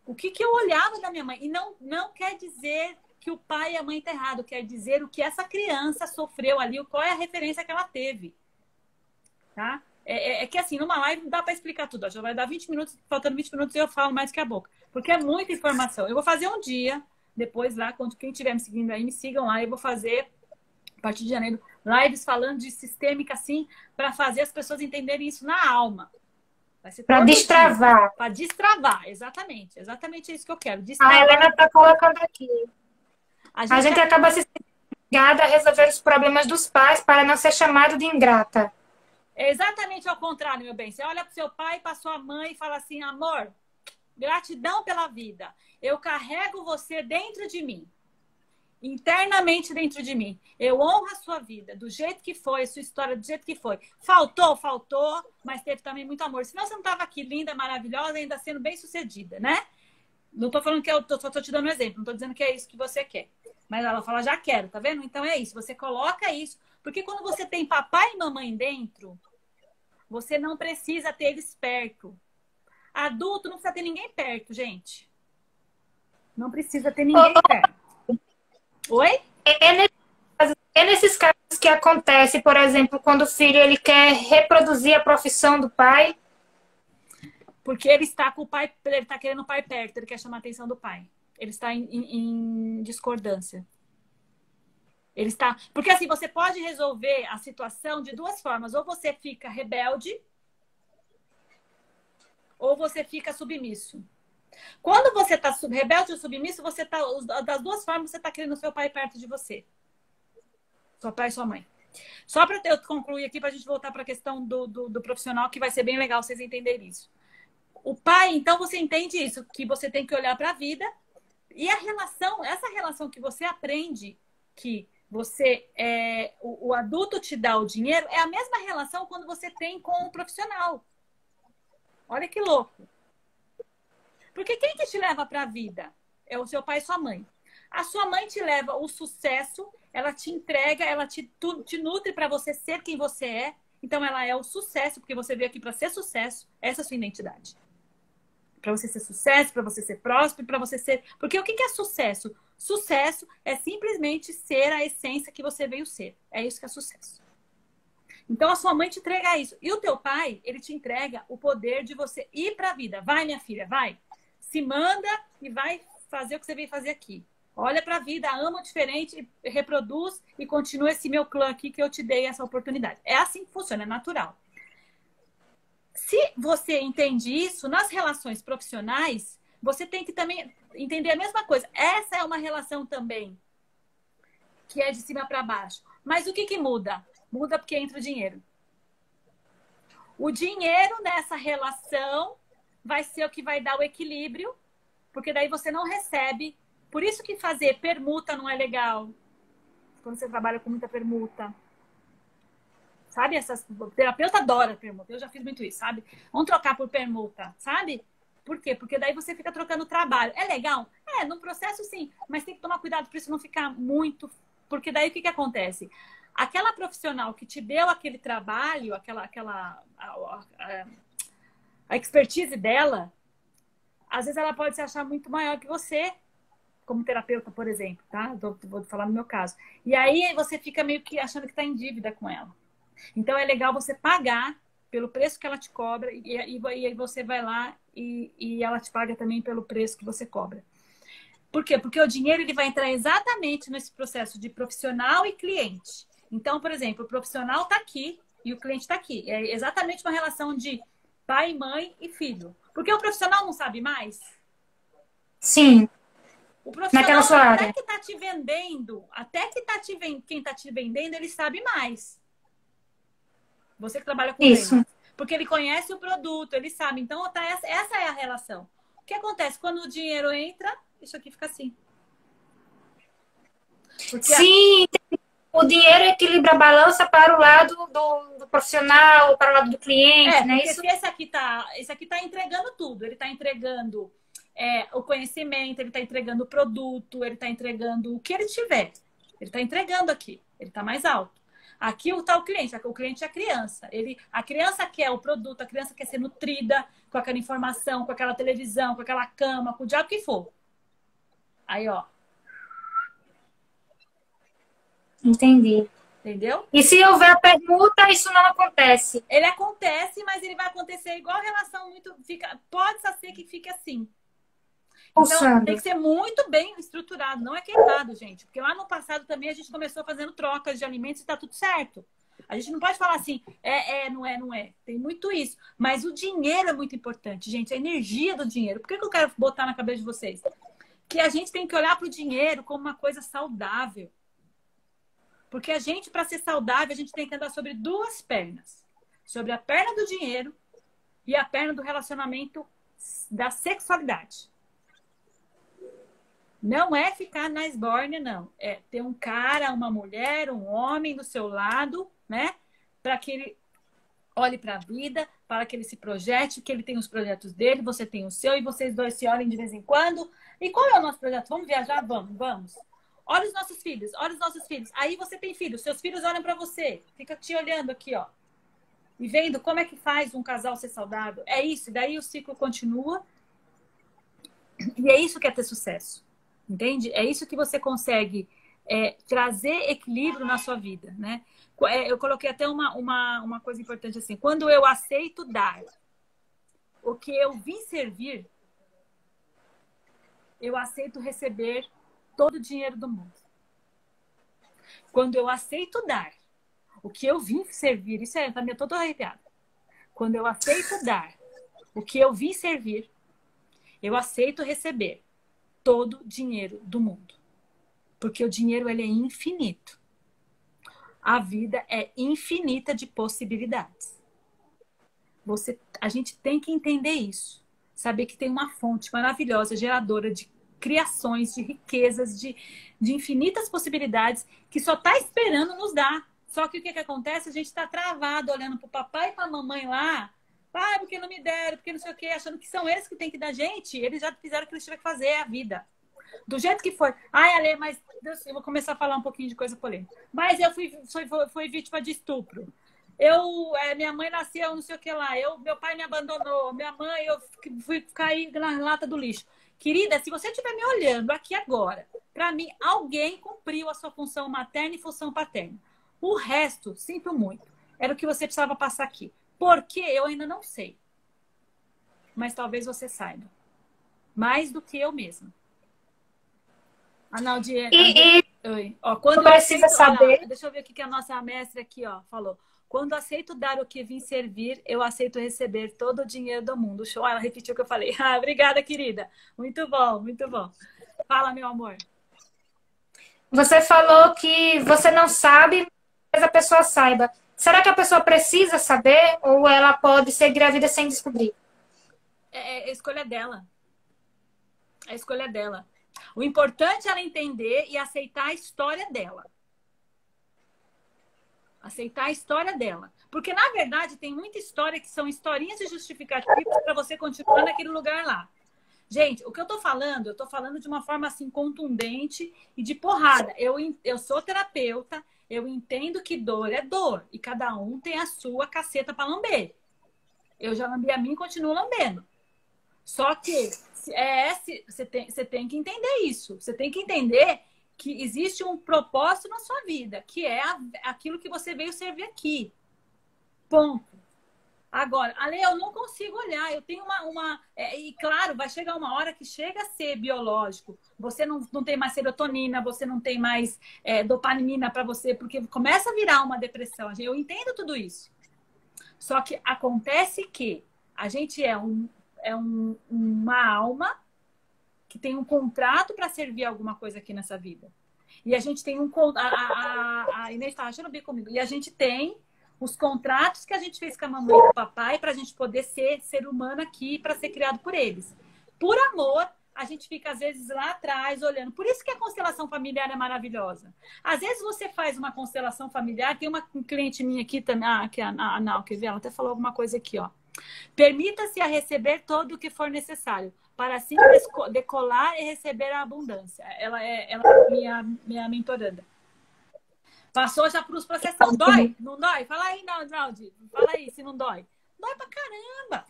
O que eu olhava da minha mãe? E não quer dizer que o pai e a mãe estão errados. Quer dizer o que essa criança sofreu ali, qual é a referência que ela teve. Tá? É que assim, numa live não dá para explicar tudo. Já vai dar 20 minutos, faltando 20 minutos eu falo mais que a boca. Porque é muita informação. Eu vou fazer um dia, depois lá, quando quem estiver me seguindo aí, me sigam lá. Eu vou fazer, a partir de janeiro, lives falando de sistêmica, assim, para fazer as pessoas entenderem isso na alma. Para destravar. Para destravar, exatamente. Exatamente isso que eu quero. A Helena está colocando aqui. A gente acaba se sentindo obrigada a resolver os problemas dos pais para não ser chamado de ingrata. É exatamente ao contrário, meu bem. Você olha para o seu pai, para sua mãe e fala assim, amor, gratidão pela vida. Eu carrego você dentro de mim. Internamente dentro de mim. Eu honro a sua vida, do jeito que foi, a sua história do jeito que foi. Faltou, mas teve também muito amor. Senão você não estava aqui linda, maravilhosa, ainda sendo bem sucedida, né? Não estou falando que só estou te dando um exemplo, não estou dizendo que é isso que você quer. Mas ela fala, já quero, tá vendo? Então é isso, você coloca isso. Porque quando você tem papai e mamãe dentro, você não precisa ter eles perto. Adulto não precisa ter ninguém perto, gente. Não precisa ter ninguém perto. Oi? É nesses casos que acontece, por exemplo, quando o filho ele quer reproduzir a profissão do pai. Porque ele está com o pai, ele está querendo o pai perto, ele quer chamar a atenção do pai. Ele está em discordância. Ele está... Porque assim, você pode resolver a situação de duas formas. Ou você fica rebelde, ou você fica submisso. Quando você está rebelde ou submisso, você tá, das duas formas, você está querendo o seu pai perto de você. Seu pai e sua mãe. Só para eu concluir aqui, para a gente voltar para a questão do profissional, que vai ser bem legal vocês entenderem isso. O pai, então, você entende isso, que você tem que olhar para a vida. E a relação, essa relação que você aprende, que você o adulto te dá o dinheiro, é a mesma relação quando você tem com o profissional. Olha que louco. Porque quem que te leva para a vida? É o seu pai e sua mãe. A sua mãe te leva o sucesso, ela te entrega, ela te nutre para você ser quem você é. Então ela é o sucesso, porque você veio aqui para ser sucesso. Essa é a sua identidade. Para você ser sucesso, para você ser próspero, para você ser... Porque o que é sucesso? Sucesso é simplesmente ser a essência que você veio ser. É isso que é sucesso. Então a sua mãe te entrega isso. E o teu pai, ele te entrega o poder de você ir para a vida. Vai, minha filha, vai. Se manda e vai fazer o que você veio fazer aqui. Olha para a vida, ama o diferente, reproduz e continua esse meu clã aqui que eu te dei essa oportunidade. É assim que funciona, é natural. Se você entende isso, nas relações profissionais, você tem que também entender a mesma coisa. Essa é uma relação também que é de cima para baixo. Mas o que muda? Muda porque entra o dinheiro. O dinheiro nessa relação vai ser o que vai dar o equilíbrio, porque daí você não recebe. Por isso que fazer permuta não é legal. Quando você trabalha com muita permuta. Sabe? O terapeuta adora permuta. Eu já fiz muito isso, sabe? Vamos trocar por permuta, sabe? Por quê? Porque daí você fica trocando trabalho. É legal? É, no processo sim. Mas tem que tomar cuidado para isso não ficar muito... Porque daí o que acontece? Aquela profissional que te deu aquele trabalho, a expertise dela, às vezes ela pode se achar muito maior que você, como terapeuta, por exemplo, tá? Vou falar no meu caso. E aí você fica meio que achando que está em dívida com ela. Então é legal você pagar pelo preço que ela te cobra e aí você vai lá e ela te paga também pelo preço que você cobra. Por quê? Porque o dinheiro ele vai entrar exatamente nesse processo de profissional e cliente. Então, por exemplo, o profissional está aqui e o cliente está aqui. É exatamente uma relação de pai, mãe e filho. Porque o profissional não sabe mais? Sim. O profissional Naquela sua até área. que está te vendendo, quem está te vendendo, ele sabe mais. Você que trabalha com Isso. vendas. Porque ele conhece o produto, ele sabe. Então, essa é a relação. O que acontece? Quando o dinheiro entra, isso aqui fica assim. Porque Sim, o dinheiro equilibra a balança para o lado do profissional, para o lado do cliente, né? Porque Isso. se esse aqui tá entregando tudo. Ele está entregando o conhecimento, ele está entregando o produto, ele está entregando o que ele tiver. Ele está entregando aqui. Ele está mais alto. Aqui está o cliente é a criança. A criança quer o produto, a criança quer ser nutrida com aquela informação, com aquela televisão, com aquela cama, com o diabo que for. Aí, ó. Entendi. Entendeu? E se houver permuta, isso não acontece. Ele acontece, mas ele vai acontecer igual a relação muito... Pode ser que fique assim. Então, Pulsando. tem que ser muito bem estruturado. Não é queimado, gente. Porque lá no passado também a gente começou fazendo trocas de alimentos e tá tudo certo. A gente não pode falar assim, não é. Tem muito isso. Mas o dinheiro é muito importante, gente. A energia do dinheiro. Por que eu quero botar na cabeça de vocês? Que a gente tem que olhar para o dinheiro como uma coisa saudável. Porque a gente, para ser saudável, a gente tem que andar sobre duas pernas. Sobre a perna do dinheiro e a perna do relacionamento da sexualidade. Não é ficar na esbórnia, não. É ter um cara, uma mulher, um homem do seu lado, né? Para que ele olhe para a vida, para que ele se projete, que ele tem os projetos dele, você tem o seu, e vocês dois se olhem de vez em quando. E qual é o nosso projeto? Vamos viajar? Vamos. Olha os nossos filhos, olha os nossos filhos. Aí você tem filhos, seus filhos olham para você. Fica te olhando aqui, ó. E vendo como é que faz um casal ser saudável. É isso, daí o ciclo continua. E é isso que é ter sucesso. Entende? É isso que você consegue trazer equilíbrio na sua vida, né? Eu coloquei até uma coisa importante assim. Quando eu aceito dar o que eu vim servir, eu aceito receber todo o dinheiro do mundo. Quando eu aceito dar o que eu vim servir, isso tá me todo arrepiado. Quando eu aceito dar o que eu vim servir, eu aceito receber todo o dinheiro do mundo. Porque o dinheiro ele é infinito. A vida é infinita de possibilidades. A gente tem que entender isso. Saber que tem uma fonte maravilhosa, geradora de criações, de riquezas, de infinitas possibilidades que só está esperando nos dar. Só que o que acontece? A gente está travado olhando para o papai e para a mamãe lá. Ah, porque não me deram, porque não sei o quê, achando que são eles que têm que dar. Gente, eles já fizeram o que eles tiveram que fazer, é a vida. Do jeito que foi. Ai, Ale, mas eu vou começar a falar um pouquinho de coisa polêmica. Mas eu fui vítima de estupro. Minha mãe nasceu, não sei o que lá. Meu pai me abandonou. Minha mãe, eu fui cair na lata do lixo. Querida, se você estiver me olhando aqui agora, para mim, alguém cumpriu a sua função materna e função paterna. O resto, sinto muito, era o que você precisava passar aqui. Porque eu ainda não sei. Mas talvez você saiba. Mais do que eu mesma. Oi. Ó, quando precisa saber. Olha, deixa eu ver o que a nossa mestra aqui, ó, falou. Quando aceito dar o que vim servir, eu aceito receber todo o dinheiro do mundo. Show. Ela repetiu o que eu falei. Ah, obrigada, querida. Muito bom, muito bom. Fala, meu amor. Você falou que você não sabe, mas a pessoa saiba. Será que a pessoa precisa saber ou ela pode seguir a vida sem descobrir? É a escolha dela. É a escolha dela. O importante é ela entender e aceitar a história dela. Aceitar a história dela. Porque, na verdade, tem muita história que são historinhas e justificativas para você continuar naquele lugar lá. Gente, o que eu tô falando de uma forma assim contundente e de porrada. Eu sou terapeuta, eu entendo que dor é dor. E cada um tem a sua caceta para lamber. Eu já lambei a minha e continuo lambendo. Só que você tem que entender isso. Você tem que entender que existe um propósito na sua vida, que é aquilo que você veio servir aqui. Ponto. Agora, Ale, eu não consigo olhar. Eu tenho e claro, vai chegar uma hora que chega a ser biológico. Você não tem mais serotonina, você não tem mais dopamina para você, porque começa a virar uma depressão. Eu entendo tudo isso. Só que acontece que a gente uma alma que tem um contrato para servir alguma coisa aqui nessa vida. E a gente tem a Inês está achando bem comigo. E a gente tem os contratos que a gente fez com a mamãe e com o papai para a gente poder ser humano aqui, para ser criado por eles. Por amor, a gente fica, às vezes, lá atrás, olhando. Por isso que a constelação familiar é maravilhosa. Às vezes você faz uma constelação familiar, tem uma cliente minha aqui também, que é a Nau, quer ver? Ela até falou alguma coisa aqui, ó. Permita-se a receber todo o que for necessário, para assim decolar e receber a abundância. Ela é minha mentoranda. Passou já para os processos. Dói? Não dói? Fala aí, Naldi. Fala aí se não dói. Dói pra caramba.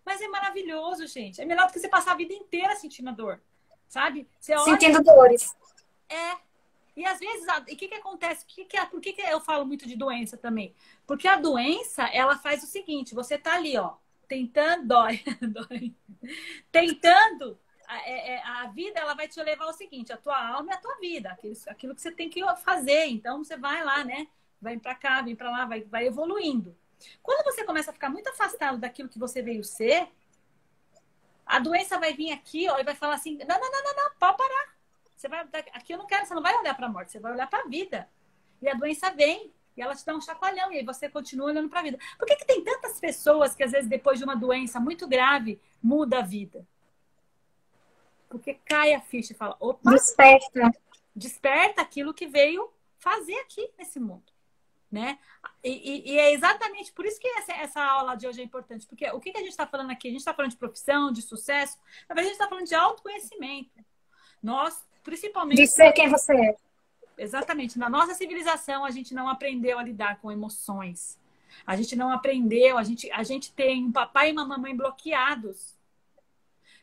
Mas é maravilhoso, gente. É melhor do que você passar a vida inteira sentindo a dor. Sabe? Você olha... Sentindo dores. E às vezes, o que acontece? Por que eu falo muito de doença também? Porque a doença, ela faz o seguinte, você tá ali, ó, tentando, dói. Tentando, a vida, ela vai te levar ao seguinte, a tua alma é a tua vida, aquilo que você tem que fazer. Então, você vai lá, né? Vai pra cá, vem pra lá, vai evoluindo. Quando você começa a ficar muito afastado daquilo que você veio ser, a doença vai vir aqui, ó, e vai falar assim, não, pode parar. Aqui eu não quero, você não vai olhar para a morte, você vai olhar para a vida. E a doença vem, e ela te dá um chacoalhão, e aí você continua olhando para a vida. Por que tem tantas pessoas que, às vezes, depois de uma doença muito grave, muda a vida? Porque cai a ficha e fala, opa, desperta aquilo que veio fazer aqui nesse mundo. Né? E é exatamente por isso que essa aula de hoje é importante. Porque o que a gente está falando aqui? A gente está falando de profissão, de sucesso. Na verdade, a gente está falando de autoconhecimento. Nós, principalmente... De ser quem você é. Exatamente. Na nossa civilização, a gente não aprendeu a lidar com emoções. A gente não aprendeu, a gente tem um papai e uma mamãe bloqueados.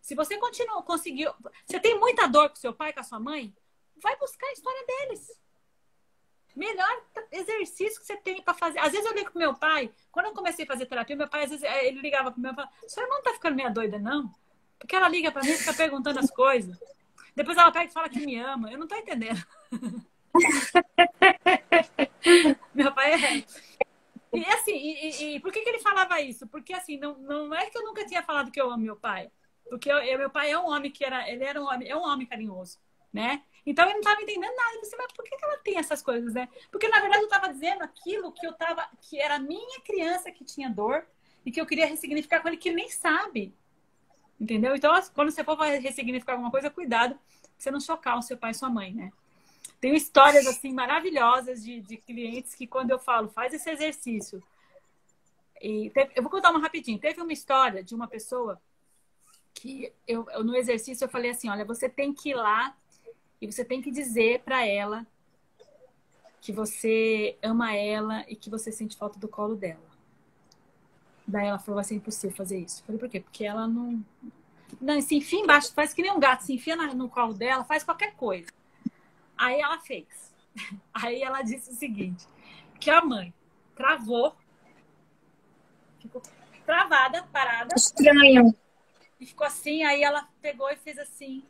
Se você conseguiu... Você tem muita dor com seu pai, com a sua mãe? Vai buscar a história deles. Melhor exercício que você tem para fazer. Às vezes eu ligo pro meu pai, quando eu comecei a fazer terapia, meu pai, às vezes, ele ligava pro meu pai e falava, sua irmã não tá ficando meio doida, não? Porque ela liga para mim e fica perguntando as coisas. Depois ela pega e fala que me ama. Eu não tô entendendo. Meu pai é... E assim, e por que ele falava isso? Porque assim, não é que eu nunca tinha falado que eu amo meu pai. Porque meu pai é um homem é um homem carinhoso, né? Então ele não estava entendendo nada. Eu disse, mas por que ela tem essas coisas, né? Porque na verdade eu estava dizendo aquilo que era a minha criança que tinha dor e que eu queria ressignificar com ele, que ele nem sabe. Entendeu? Então, quando você for ressignificar alguma coisa, cuidado pra você não chocar o seu pai e sua mãe, né? Tenho histórias, assim, maravilhosas de clientes que, quando eu falo, faz esse exercício. Eu vou contar uma rapidinho. Teve uma história de uma pessoa que, no exercício, eu falei assim, olha, você tem que ir lá e você tem que dizer para ela que você ama ela e que você sente falta do colo dela. Daí ela falou, vai ser impossível fazer isso. Eu falei, por quê? Porque ela não se enfia embaixo, faz que nem um gato, se enfia no colo dela, faz qualquer coisa. Aí ela fez. Aí ela disse o seguinte, que a mãe travou, ficou travada, parada. Estranho. E ficou assim, aí ela pegou e fez assim.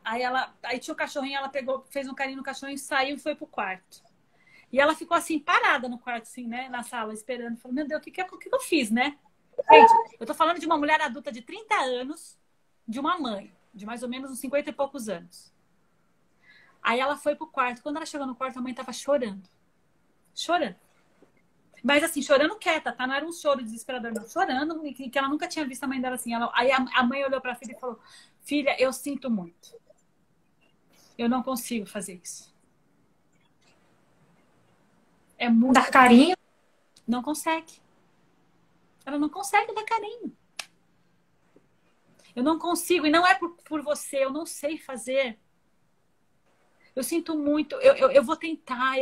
Aí tinha o cachorrinho, ela pegou, fez um carinho no cachorrinho, saiu e foi pro quarto. E ela ficou assim, parada no quarto, assim, né? Na sala, esperando. Falou, meu Deus, o que eu fiz, né? Gente, eu tô falando de uma mulher adulta de 30 anos, de uma mãe, de mais ou menos uns 50 e poucos anos. Aí ela foi pro quarto. Quando ela chegou no quarto, a mãe tava chorando. Chorando. Mas assim, chorando quieta, tá? Não era um choro desesperador, não. Chorando, e que ela nunca tinha visto a mãe dela assim. Aí a mãe olhou pra filha e falou, filha, eu sinto muito. Eu não consigo fazer isso. É muito... Dar carinho? Não consegue. Ela não consegue dar carinho. Eu não consigo, e não é por você, eu não sei fazer. Eu sinto muito, eu vou tentar,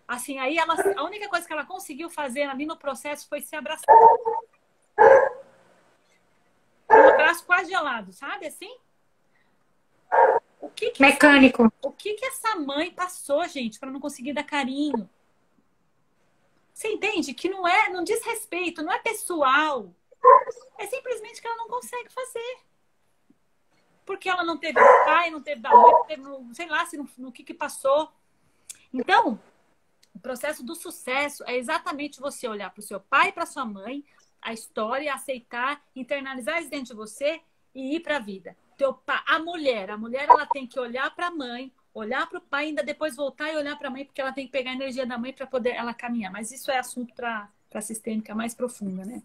assim, aí a única coisa que ela conseguiu fazer ali no processo foi se abraçar. Um abraço quase gelado, sabe assim? Mecânico. O que essa mãe passou, gente, para não conseguir dar carinho? Você entende que não diz respeito, não é pessoal. É simplesmente que ela não consegue fazer. Porque ela não teve do pai, não teve da mãe, não teve, sei lá, no que passou. Então, o processo do sucesso é exatamente você olhar para o seu pai e para sua mãe, a história, aceitar, internalizar isso dentro de você e ir para a vida. A mulher ela tem que olhar para a mãe, olhar para o pai, ainda depois voltar e olhar para a mãe, porque ela tem que pegar a energia da mãe para poder ela caminhar. Mas isso é assunto para sistêmica mais profunda, né?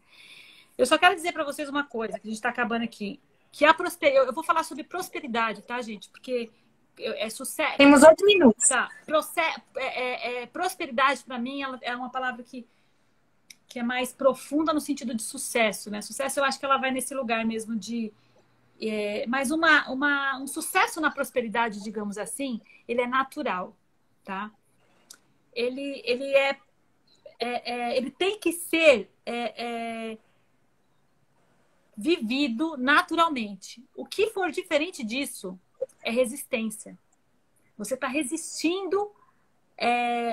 Eu só quero dizer para vocês uma coisa, que a gente está acabando aqui. Que eu vou falar sobre prosperidade, tá, gente? Porque é sucesso. Temos 8 minutos. Tá. Prosperidade, para mim, ela é uma palavra que é mais profunda no sentido de sucesso, né? Sucesso, eu acho que ela vai nesse lugar mesmo de... mas um sucesso na prosperidade, digamos assim, ele é natural, tá? Ele tem que ser vivido naturalmente. O que for diferente disso é resistência. Você está resistindo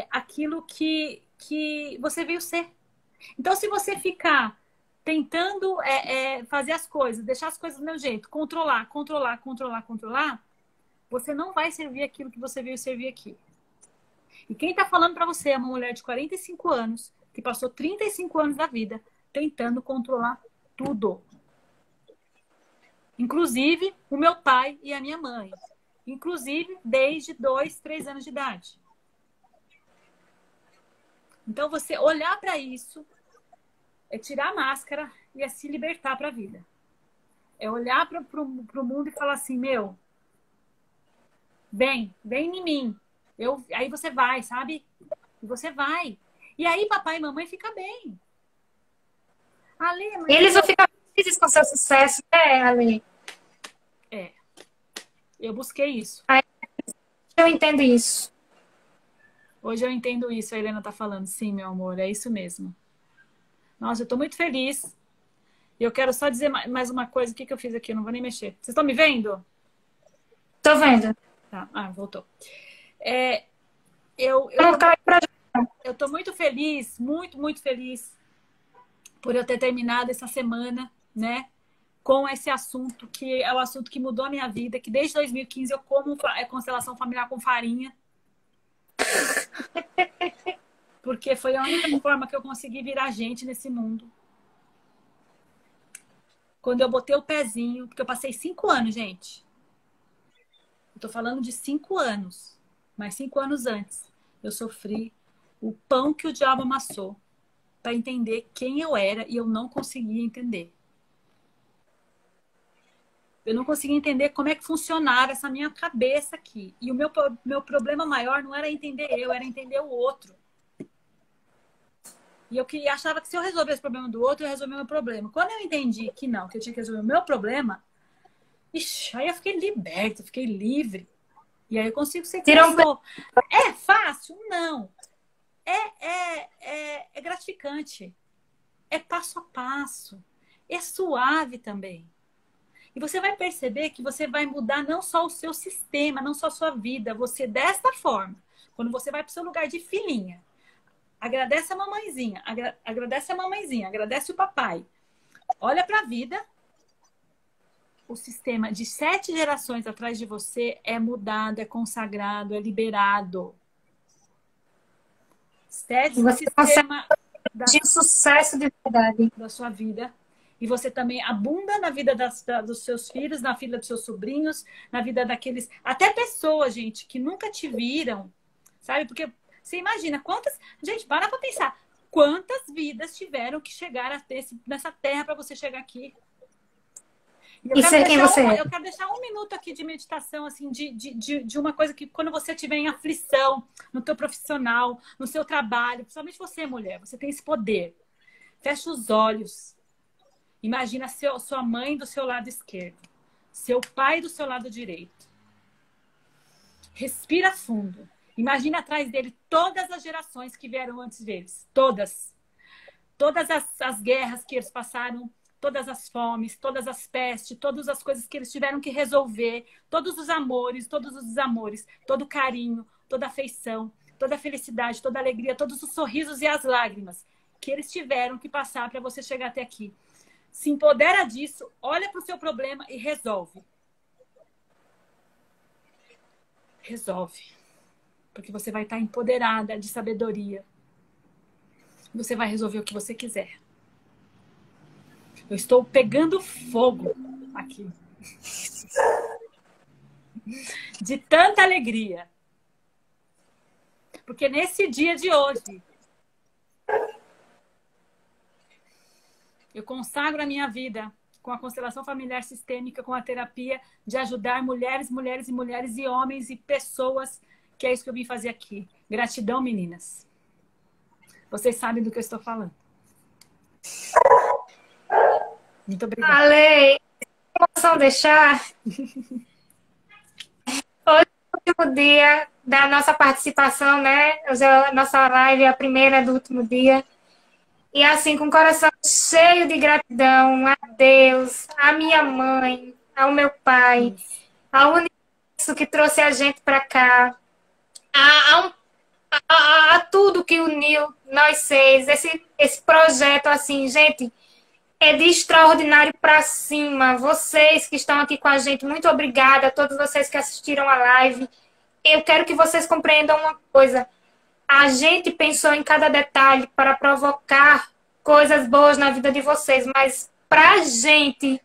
aquilo que você veio ser. Então, se você ficar tentando fazer as coisas, deixar as coisas do meu jeito, controlar, você não vai servir aquilo que você veio servir aqui. E quem está falando para você é uma mulher de 45 anos, que passou 35 anos da vida tentando controlar tudo. Inclusive o meu pai e a minha mãe. Inclusive desde 2, 3 anos de idade. Então, você olhar para isso é tirar a máscara e é se libertar para a vida. É olhar para o mundo e falar assim, meu, vem em mim. Aí você vai, sabe? E você vai. E aí papai e mamãe ficam bem. Ale, eles vão ficar felizes com seu sucesso, né, Ale? Eu busquei isso. Eu entendo isso. Hoje eu entendo isso, a Helena tá falando. Sim, meu amor, é isso mesmo. Nossa, eu tô muito feliz. E eu quero só dizer mais uma coisa. O que eu fiz aqui? Eu não vou nem mexer. Vocês estão me vendo? Tô vendo. Tá. Voltou. Eu tô muito feliz, muito feliz por eu ter terminado essa semana, né? Com esse assunto, que é o assunto que mudou a minha vida, que desde 2015 eu como constelação familiar com farinha. Porque foi a única forma que eu consegui virar gente nesse mundo. Quando eu botei o pezinho, porque eu passei 5 anos, gente. Eu tô falando de 5 anos. Mas 5 anos antes, eu sofri o pão que o diabo amassou para entender quem eu era e eu não conseguia entender. Eu não conseguia entender como é que funcionava essa minha cabeça aqui. E o meu problema maior não era entender eu, era entender o outro. E eu achava que se eu resolvesse o problema do outro, eu resolvia o meu problema. Quando eu entendi que não, que eu tinha que resolver o meu problema, aí eu fiquei liberta, fiquei livre. E aí eu consigo ser quem Tirar eu sou. É fácil? Não. É gratificante. É passo a passo. É suave também. E você vai perceber que você vai mudar não só o seu sistema, não só a sua vida. Você, desta forma, quando você vai para o seu lugar de filhinha, agradece a mamãezinha, agradece a mamãezinha, agradece o papai. Olha para a vida. O sistema de 7 gerações atrás de você é mudado, é consagrado, é liberado. 7 Você sistema de sucesso de verdade. da sua vida. E você também abunda na vida dos seus filhos, na vida dos seus sobrinhos, na vida daqueles... Até pessoas, gente, que nunca te viram, sabe? Porque você imagina quantas... Gente, para pensar. Quantas vidas tiveram que chegar nessa terra para você chegar aqui? E ser quem você é. Eu quero deixar 1 minuto aqui de meditação, assim, de uma coisa que quando você estiver em aflição, no teu profissional, no seu trabalho, principalmente você, mulher, você tem esse poder. Fecha os olhos. Imagina sua mãe do seu lado esquerdo, seu pai do seu lado direito. Respira fundo. Imagina atrás dele todas as gerações que vieram antes deles. Todas. Todas as guerras que eles passaram, todas as fomes, todas as pestes, todas as coisas que eles tiveram que resolver, todos os amores, todos os desamores, todo o carinho, toda a afeição, toda a felicidade, toda a alegria, todos os sorrisos e as lágrimas que eles tiveram que passar para você chegar até aqui. Se empodera disso, olha para o seu problema e resolve. Resolve. Porque você vai estar empoderada de sabedoria. Você vai resolver o que você quiser. Eu estou pegando fogo aqui. De tanta alegria. Porque nesse dia de hoje, eu consagro a minha vida com a constelação familiar sistêmica, com a terapia de ajudar mulheres e homens e pessoas, que é isso que eu vim fazer aqui. Gratidão, meninas. Vocês sabem do que eu estou falando. Muito obrigada. Ale, posso deixar? Hoje é o último dia da nossa participação, né? Hoje a nossa live é a primeira do último dia. E assim, com o coração cheio de gratidão a Deus, a minha mãe, ao meu pai, ao universo que trouxe a gente para cá, a tudo que uniu nós 6, esse projeto, assim, gente, é de extraordinário para cima. Vocês que estão aqui com a gente, muito obrigada a todos vocês que assistiram a live. Eu quero que vocês compreendam uma coisa. A gente pensou em cada detalhe para provocar coisas boas na vida de vocês, mas pra gente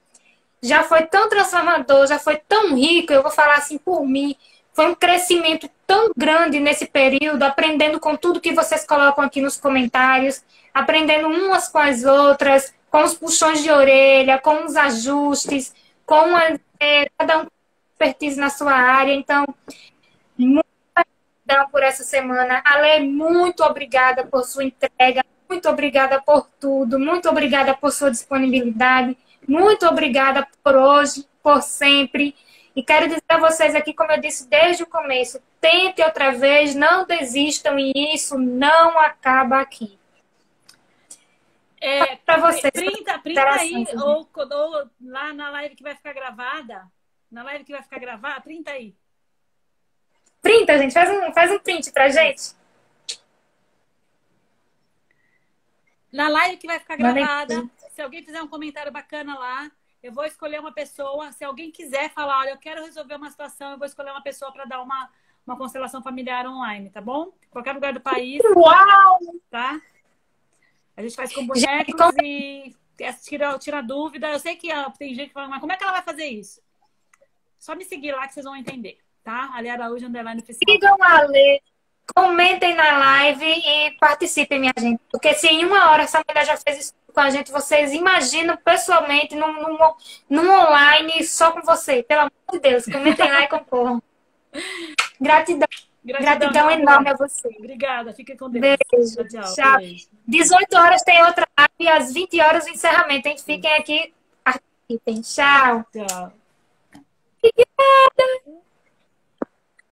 já foi tão transformador, já foi tão rico, eu vou falar assim por mim, foi um crescimento tão grande nesse período, aprendendo com tudo que vocês colocam aqui nos comentários, aprendendo umas com as outras, com os puxões de orelha, com os ajustes, com cada um com expertise na sua área. Então, muito obrigada por essa semana. Ale, muito obrigada por sua entrega, muito obrigada por tudo, muito obrigada por sua disponibilidade, muito obrigada por hoje, por sempre. E quero dizer a vocês aqui, como eu disse desde o começo, tente outra vez, não desistam e isso não acaba aqui. Para vocês. Printa aí, ou lá na live que vai ficar gravada. Na live que vai ficar gravada, printa aí. Printa, gente. Faz um print pra gente. Na live que vai ficar gravada, se alguém fizer um comentário bacana lá, eu vou escolher uma pessoa. Se alguém quiser falar, olha, eu quero resolver uma situação, eu vou escolher uma pessoa para dar uma constelação familiar online, tá bom? Em qualquer lugar do país. Uau! Tá? A gente faz com bonecos e tira dúvida. Eu sei que tem gente que fala, mas como é que ela vai fazer isso? Só me seguir lá que vocês vão entender, tá? Ale Araújo, _ oficial. Sigam a Ale, comentem na live e participem, minha gente. Porque se em 1 hora essa mulher já fez isso com a gente, vocês imaginam pessoalmente, num online, só com você. Pelo amor de Deus, comentem lá e concorram. Gratidão. Gratidão enorme a você. Obrigada, fica com Deus. Beijo. Tchau. Beijo. 18 horas tem outra live e às 20 horas o encerramento. Hein? Fiquem aqui, participem. Tchau. Tchau. Obrigada.